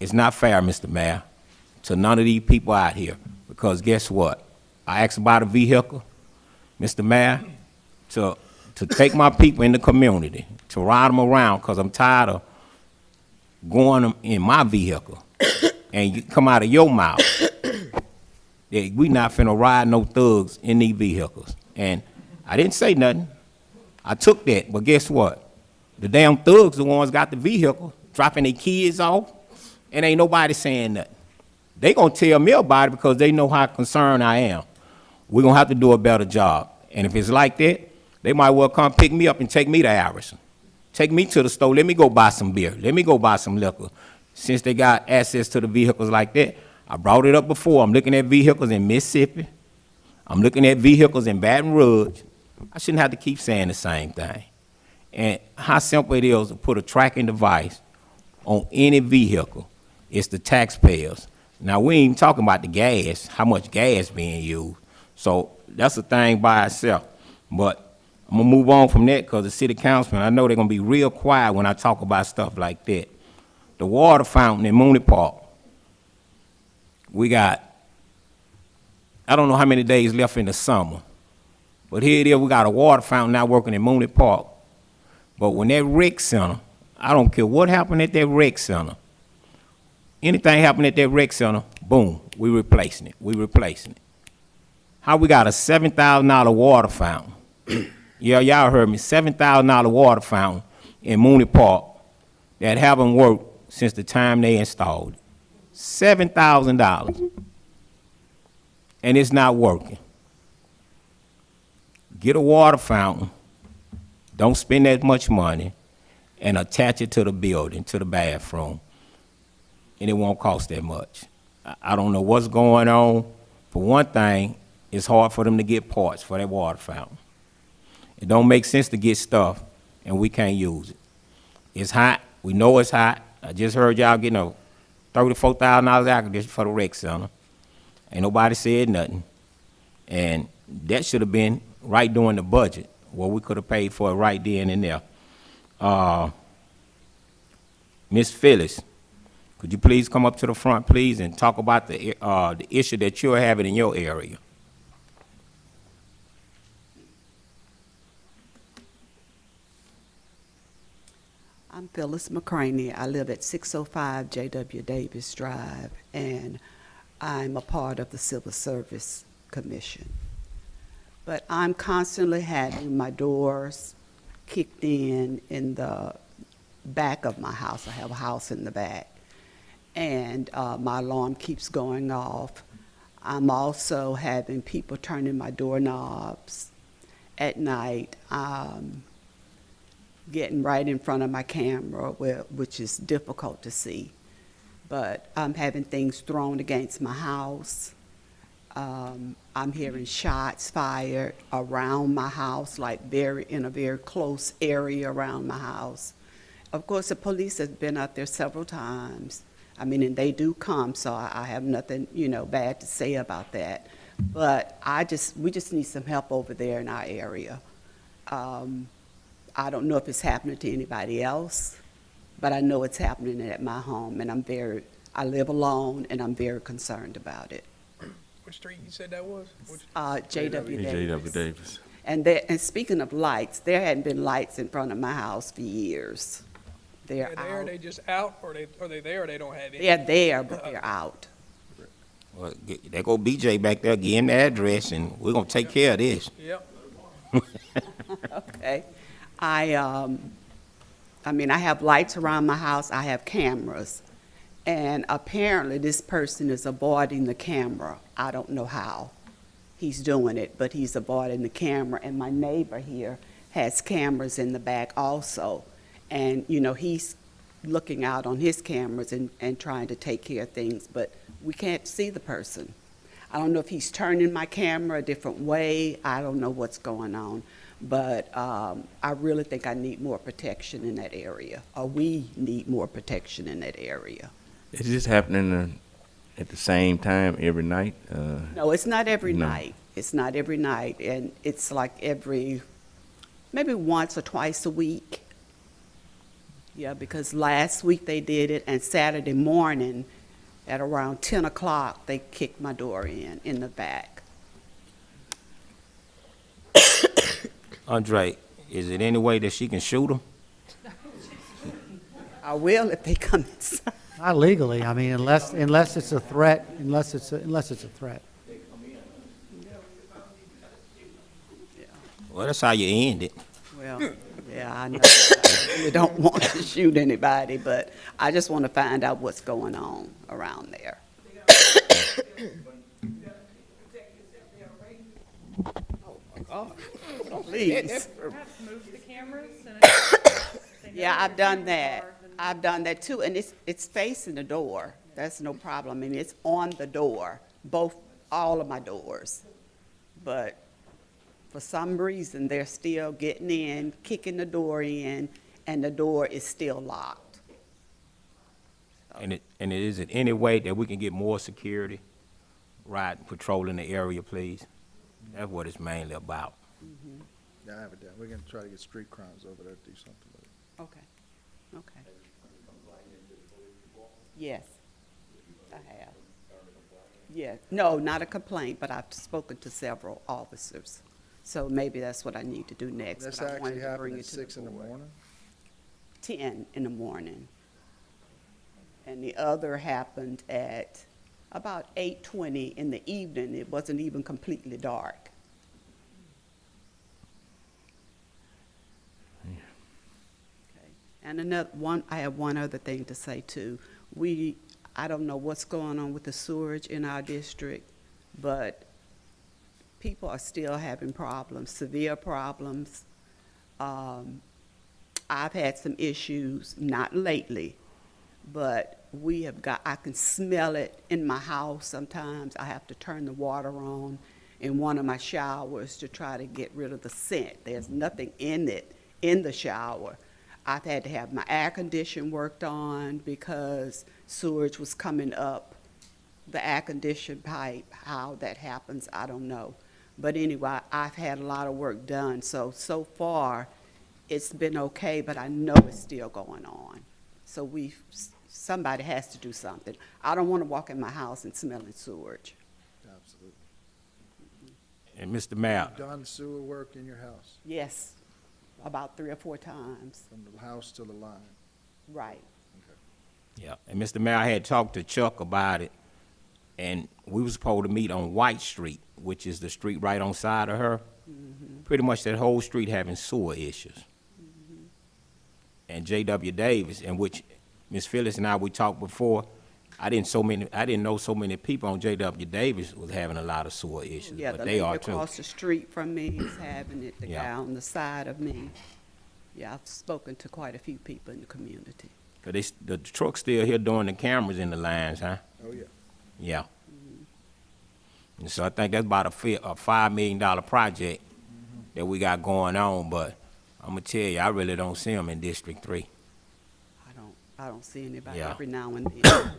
It's not fair, Mr. Mayor, to none of these people out here, because guess what? I asked about a vehicle, Mr. Mayor, to take my people in the community, to ride them around, because I'm tired of going in my vehicle, and you come out of your mouth that we not finna ride no thugs in these vehicles. And I didn't say nothing. I took that, but guess what? The damn thugs the ones got the vehicle, dropping their kids off, and ain't nobody saying nothing. They gonna tell me about it because they know how concerned I am. We're gonna have to do a better job. And if it's like that, they might well come pick me up and take me to Harrison. Take me to the store, let me go buy some beer, let me go buy some liquor. Since they got access to the vehicles like that, I brought it up before. I'm looking at vehicles in Mississippi. I'm looking at vehicles in Baton Rouge. I shouldn't have to keep saying the same thing. And how simple it is to put a tracking device on any vehicle. It's the taxpayers. Now, we ain't even talking about the gas, how much gas being used. So that's a thing by itself. But I'm gonna move on from that, because the city councilman, I know they're gonna be real quiet when I talk about stuff like that. The water fountain in Mooney Park. We got, I don't know how many days left in the summer, but here it is, we got a water fountain now working in Mooney Park. But when that rec center, I don't care what happened at that rec center, anything happened at that rec center, boom, we replacing it, we replacing it. How we got a $7,000 water fountain? Yeah, y'all heard me, $7,000 water fountain in Mooney Park that haven't worked since the time they installed it. $7,000. And it's not working. Get a water fountain, don't spend that much money, and attach it to the building, to the bathroom, and it won't cost that much. I don't know what's going on. For one thing, it's hard for them to get parts for that water fountain. It don't make sense to get stuff, and we can't use it. It's hot. We know it's hot. I just heard y'all getting a $34,000 air conditioner for the rec center. Ain't nobody said nothing. And that should have been right during the budget, where we could have paid for it right then and there. Miss Phyllis, could you please come up to the front, please, and talk about the issue that you're having in your area? I'm Phyllis McCraney. I live at 605 J.W. Davis Drive, and I'm a part of the Civil Service Commission. But I'm constantly having my doors kicked in the back of my house. I have a house in the back, and my alarm keeps going off. I'm also having people turning my doorknobs at night. Getting right in front of my camera, which is difficult to see. But I'm having things thrown against my house. I'm hearing shots fired around my house, like in a very close area around my house. Of course, the police has been out there several times. I mean, and they do come, so I have nothing, bad to say about that. But we just need some help over there in our area. I don't know if it's happening to anybody else, but I know it's happening at my home, and I live alone, and I'm very concerned about it. What street you said that was? J.W. Davis. J.W. Davis. And speaking of lights, there hadn't been lights in front of my house for years. They're There, out. they just out, or are they there, or they don't have any? They're there, but they're out. Well, there go BJ back there, give him the address, and we're gonna take care of this. Yep. Okay. I have lights around my house. I have cameras. And apparently this person is avoiding the camera. I don't know how he's doing it, but he's avoiding the camera. And my neighbor here has cameras in the back also. And, he's looking out on his cameras and trying to take care of things, but we can't see the person. I don't know if he's turning my camera a different way. I don't know what's going on. But I really think I need more protection in that area, or we need more protection in that area. Is this happening at the same time every night? No, it's not every No. night. It's not every night, and it's like maybe once or twice a week. Yeah, because last week they did it, and Saturday morning at around 10 o'clock, they kicked my door in the back. Andre, is it any way that she can shoot him? I will if they come inside. Not legally, I mean, unless it's a threat, unless it's a threat. Well, that's how you end it. Well, yeah, I know. I really don't want to shoot anybody, but I just want to find out what's going on around there. Please. Yeah, I've done that. I've done that too, and it's facing the door. That's no problem. I mean, it's on the door, all of my doors. But for some reason, they're still getting in, kicking the door in, and the door is still locked. And is it any way that we can get more security, patrolling the area, please? That's what it's mainly about. Yeah, I have it down. We're gonna try to get street crimes over there to do something with it. Okay. Yes, I have. Yeah, no, not a complaint, but I've spoken to several officers. So maybe that's what I need to do next. This but I wanted actually to bring happened it at to the 6 in the board. morning? 10 in the morning. And the other happened at About 8:20 in the evening. It wasn't even completely dark. Okay. And I have one other thing to say too. I don't know what's going on with the sewerage in our district, but people are still having problems, severe problems. I've had some issues, not lately, but I can smell it in my house sometimes. I have to turn the water on in one of my showers to try to get rid of the scent. There's nothing in it, in the shower. I've had to have my air condition worked on because sewage was coming up the air condition pipe. How that happens, I don't know. But anyway, I've had a lot of work done, so far, it's been okay, but I know it's still going on. So somebody has to do something. I don't want to walk in my house and smelling sewage. Absolutely. And Mr. Mayor, Done sewer work in your house, Yes, about 3 or 4 times. from the house to the line. Right. yeah, and Mr. Mayor, I had talked to Chuck about it, and we was supposed to meet on White Street, which is the street right on side of her. Pretty much that whole street having sewer issues. And J.W. Davis, in which Ms. Phyllis and we talked before, I didn't know so many people on J.W. Davis was having a lot of sewer issues, Yeah, but the they lady are too. across the street from me is having it, the Yeah. guy on the side of me. Yeah, I've spoken to quite a few people in the community. 'Cause the truck's still here doing the cameras in the lines, huh? Oh, yeah. Yeah. And so I think that's about a $5 million project that we got going on, but I'm gonna tell you, I really don't see them in District 3. I don't see anybody Yeah. every now and then.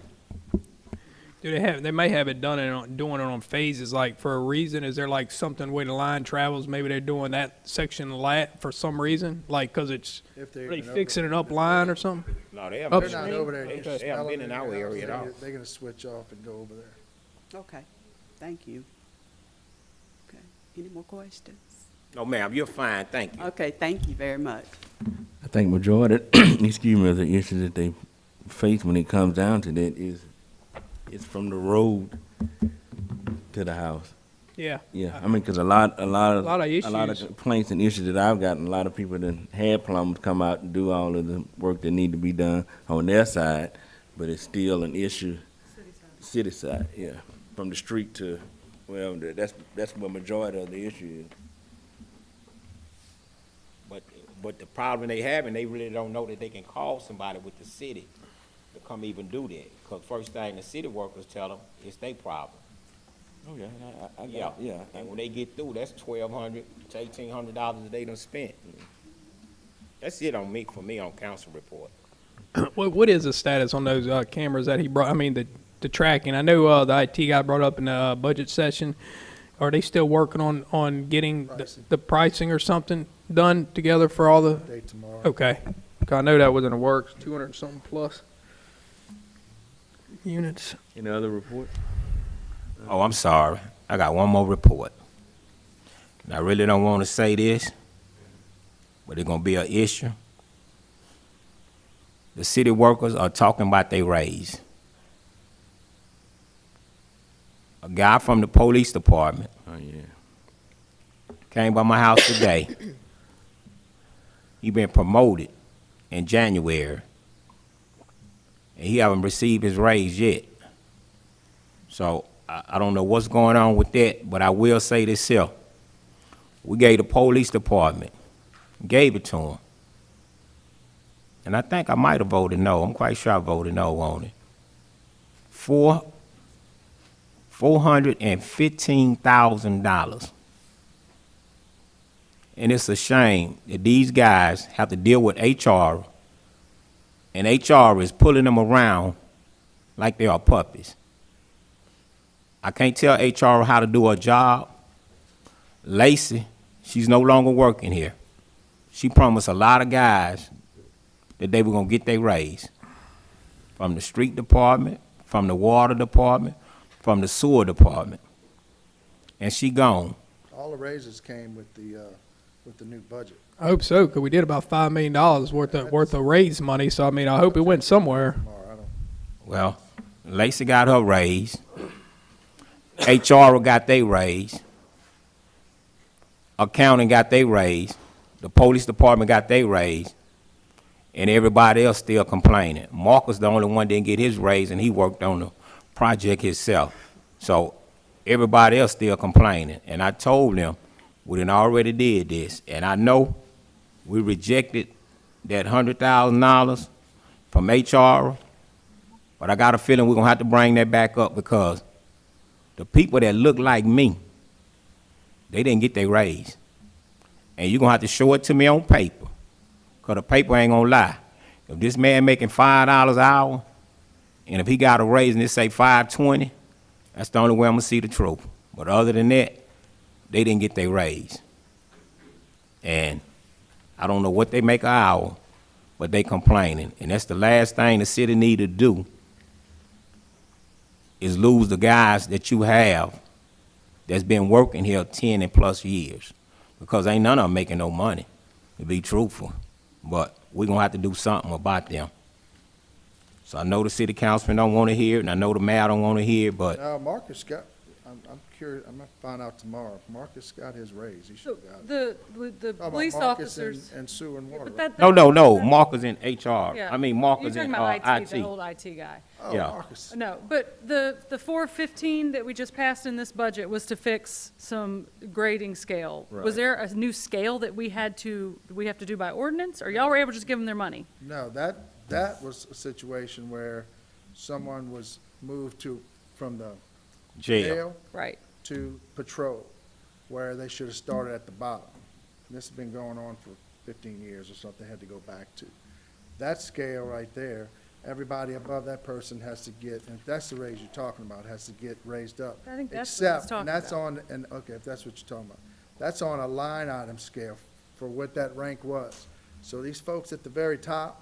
They may have it doing it on phases, like for a reason. Is there like something where the line travels? Maybe they're doing that section for some reason, like because it's If they're really even fixing over- an up line or something. No, they Up- They're not over there. They just haven't smelling been in your our house. area at all. They're gonna switch off and go over there. Okay, thank you. Okay, any more questions? No, ma'am, you're fine, thank you. Okay, thank you very much. I think majority, excuse me, of the issue that they face when it comes down to that is from the road to the house. Yeah. Yeah, I mean, because a lot of issues. complaints and issues that I've gotten, a lot of people that had plumbers come out and do all of the work that need to be done on their side, but it's still an issue. City side, yeah, from the street to, well, that's where majority of the issue is. But the problem they having, they really don't know that they can call somebody with the city to come even do that. Because first thing the city workers tell them, it's their problem. Oh, yeah, I Yeah, yeah. and when they get through, that's $1,200 to $1,800 a day done spent. That's it for me on council report. What is the status on those cameras that he brought? I mean, the tracking. I know the IT guy brought up in the budget session. Are they still working on getting the pricing or something done together for all the? Day tomorrow. Okay, 'Cause I know that was in the works. 200 something plus units. Any other report? Oh, I'm sorry. I got one more report. And I really don't want to say this, but it's going to be an issue. The city workers are talking about their raise. A guy from the police department Oh, yeah. came by my house today. He been promoted in January, and he haven't received his raise yet. So I don't know what's going on with that, but I will say this here. We gave the police department, gave it to him. And I think I might have voted no. I'm quite sure I voted no on it. $415,000. And it's a shame that these guys have to deal with HR, and HR is pulling them around like they are puppies. I can't tell HR how to do her job. Lacey, she's no longer working here. She promised a lot of guys that they were going to get their raise from the street department, from the water department, from the sewer department. And she gone. All the raises came with the new budget. I hope so, because we did about $5 million worth of raise money. So I mean, I hope it went somewhere. Tomorrow, I don't, Well, Lacey got her raise. HR got their raise. Accounting got their raise. The police department got their raise. And everybody else still complaining. Marcus, the only one didn't get his raise, and he worked on the project himself. So everybody else still complaining. And I told them we done already did this. And I know we rejected that $100,000 from HR, but I got a feeling we're gonna have to bring that back up because the people that look like me, they didn't get their raise. And you're gonna have to show it to me on paper, because the paper ain't gonna lie. If this man making $5 an hour, and if he got a raise and it say $5.20, that's the only way I'm gonna see the truth. But other than that, they didn't get their raise. And I don't know what they make an hour, but they complaining. And that's the last thing the city need to do, is lose the guys that you have that's been working here 10 and plus years. Because ain't none of them making no money, to be truthful. But we're gonna have to do something about them. So I know the city councilman don't wanna hear it, and I know the mayor don't wanna hear it, but Marcus got, I'm curious, I'm gonna find out tomorrow. Marcus got his raise, he So should have got it. the Talking about police Marcus officers. and sewer and water. But that- no, Marcus in HR. Yeah. I mean, Marcus You're in talking about IT. the old IT guy. Oh, yeah. Marcus. No, but the 415 that we just passed in this budget was to fix some grading scale. Was Right. there a new scale that we have to do by ordinance, or y'all were able to just give them their money? No, that was a situation where someone was moved from the Jail. jail Right. to patrol, where they should have started at the bottom. And this has been going on for 15 years or something, had to go back to. That scale right there, everybody above that person has to get, and if that's the raise you're talking about, has to get raised up. I think that's what he's Except, talking and that's about. on, and, okay, if that's what you're talking about, that's on a line item scale for what that rank was. So these folks at the very top,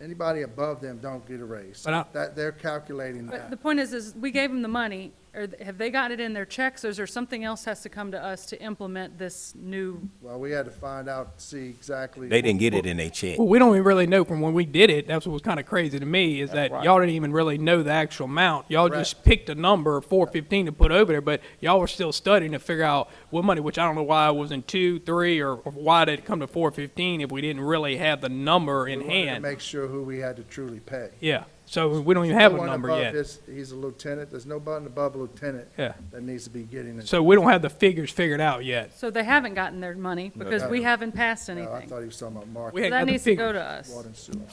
anybody above them don't get a raise. But That, they're calculating But the that. point is we gave them the money, or have they got it in their checks, or is there something else has to come to us to implement this new? Well, we had to find out, see exactly. They didn't get it in their check. Well, we don't even really know from when we did it. That's what was kind of crazy to me, is that y'all didn't even really know the actual amount. Y'all just picked a number, 415, to put over there, but y'all were still studying to figure out what money, which I don't know why it wasn't 2, 3, or why did it come to 415 if we didn't really have the number in We wanted to hand. make sure who we had to truly pay. Yeah, so we don't even have No a one number above yet. he's a lieutenant, there's nobody above a lieutenant Yeah. that needs to be getting it. So we don't have the figures figured out yet. So they haven't gotten their money because we haven't passed No, I anything. thought he was talking about We Marcus, ain't That got the needs to go figures. to us. water and sewer, I'm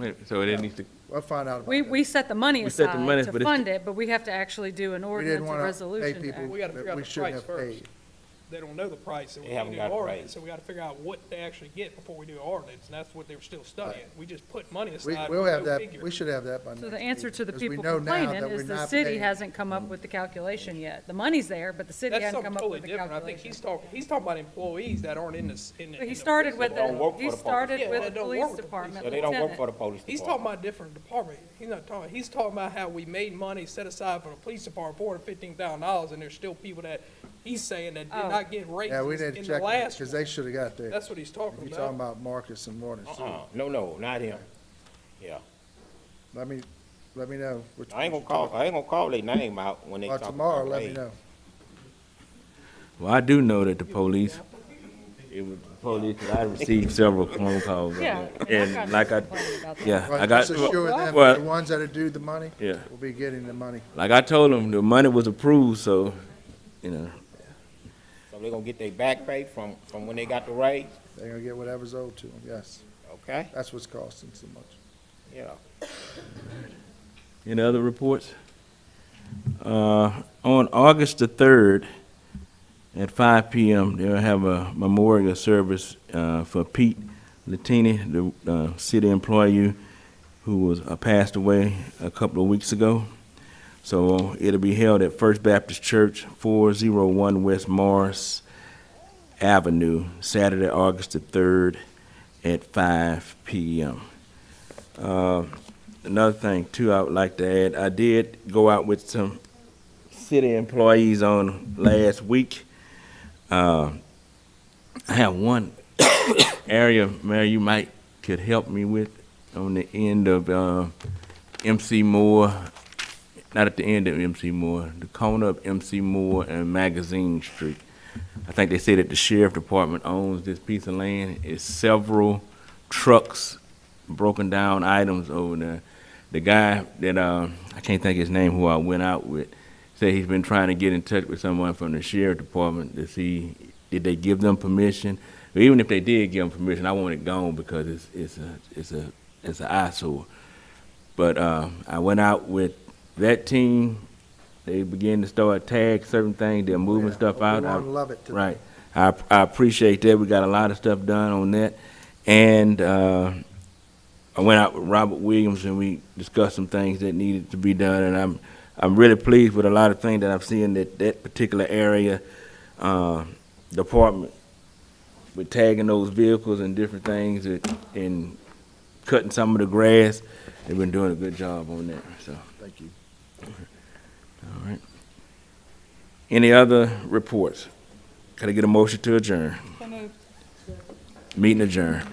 sorry. So it needs to, We'll find out about We, that. we set the money We set the money, aside but to it's- fund it, but we have to actually do an We didn't ordinance or want to pay resolution. to people act. We gotta figure that out we the shouldn't price have first. paid. They don't know the price, so They we haven't do got an the ordinance, price. so we gotta figure out what they actually get before we do an ordinance, and that's what they were still studying. We just put money aside We'll with have no that, figure. we should have that by next So the week, answer to the 'cause we people know now complaining that we're is the not city paying. hasn't come up with the calculation yet. The money's there, but the city That's hasn't something come up totally with the different. I think calculation. he's talking about employees that aren't in the, But in he the started with Don't work the, for he the police. started Yeah, with they the don't police work with the department. So they don't work for lieutenant. the police He's department. talking about a different department. He's not talking, he's talking about how we made money set aside for the police department, $415,000, and there's still people that he's saying that did Oh. not get Yeah, we raises need to in the check, last because one. they should have got theirs. That's what he's If talking you're talking about. about Marcus and water and sewer, No, not him. Yeah. let me know. which I ain't ones gonna you're call, I ain't gonna call their name out when they talking talk about. Tomorrow, about let me raise. know. well, I do know that the police, it was the police, I received several phone calls. on Yeah. it. I mean, I've And gotten like I, complaining about that. yeah, Right, I got, just assure them, well, the ones that are due the money, yeah, will be getting the money. like I told them, the money was approved, so, you know, So they gonna get their back pay from when they got the raise? They're gonna get whatever's owed to them, yes. Okay, That's what's costing so much. yeah. any other reports? On August the 3rd, at 5 p.m., they'll have a memorial service for Pete Latini, the city employee who was passed away a couple of weeks ago. So it'll be held at First Baptist Church, 401 West Morris Avenue, Saturday, August the 3rd at 5 p.m. Another thing, too, I would like to add, I did go out with some city employees on last week. I have one area, Mayor, you could help me with on the end of MC Moore, not at the end of MC Moore, the corner of MC Moore and Magazine Street. I think they say that the sheriff department owns this piece of land. It's several trucks, broken down items over there. The guy that, I can't think his name, who I went out with, said he's been trying to get in touch with someone from the sheriff department to see, did they give them permission? But even if they did give them permission, I want it gone because it's an eyesore. But I went out with that team. They began to start tag certain things. They're moving stuff out. We love it. Right. I appreciate that. We got a lot of stuff done on that. And I went out with Robert Williams and we discussed some things that needed to be done. And I'm really pleased with a lot of things that I've seen that particular area department with tagging those vehicles and different things and cutting some of the grass. They've been doing a good job on that. So Thank you. all right. Any other reports? Can I get a motion to adjourn? Meeting adjourned.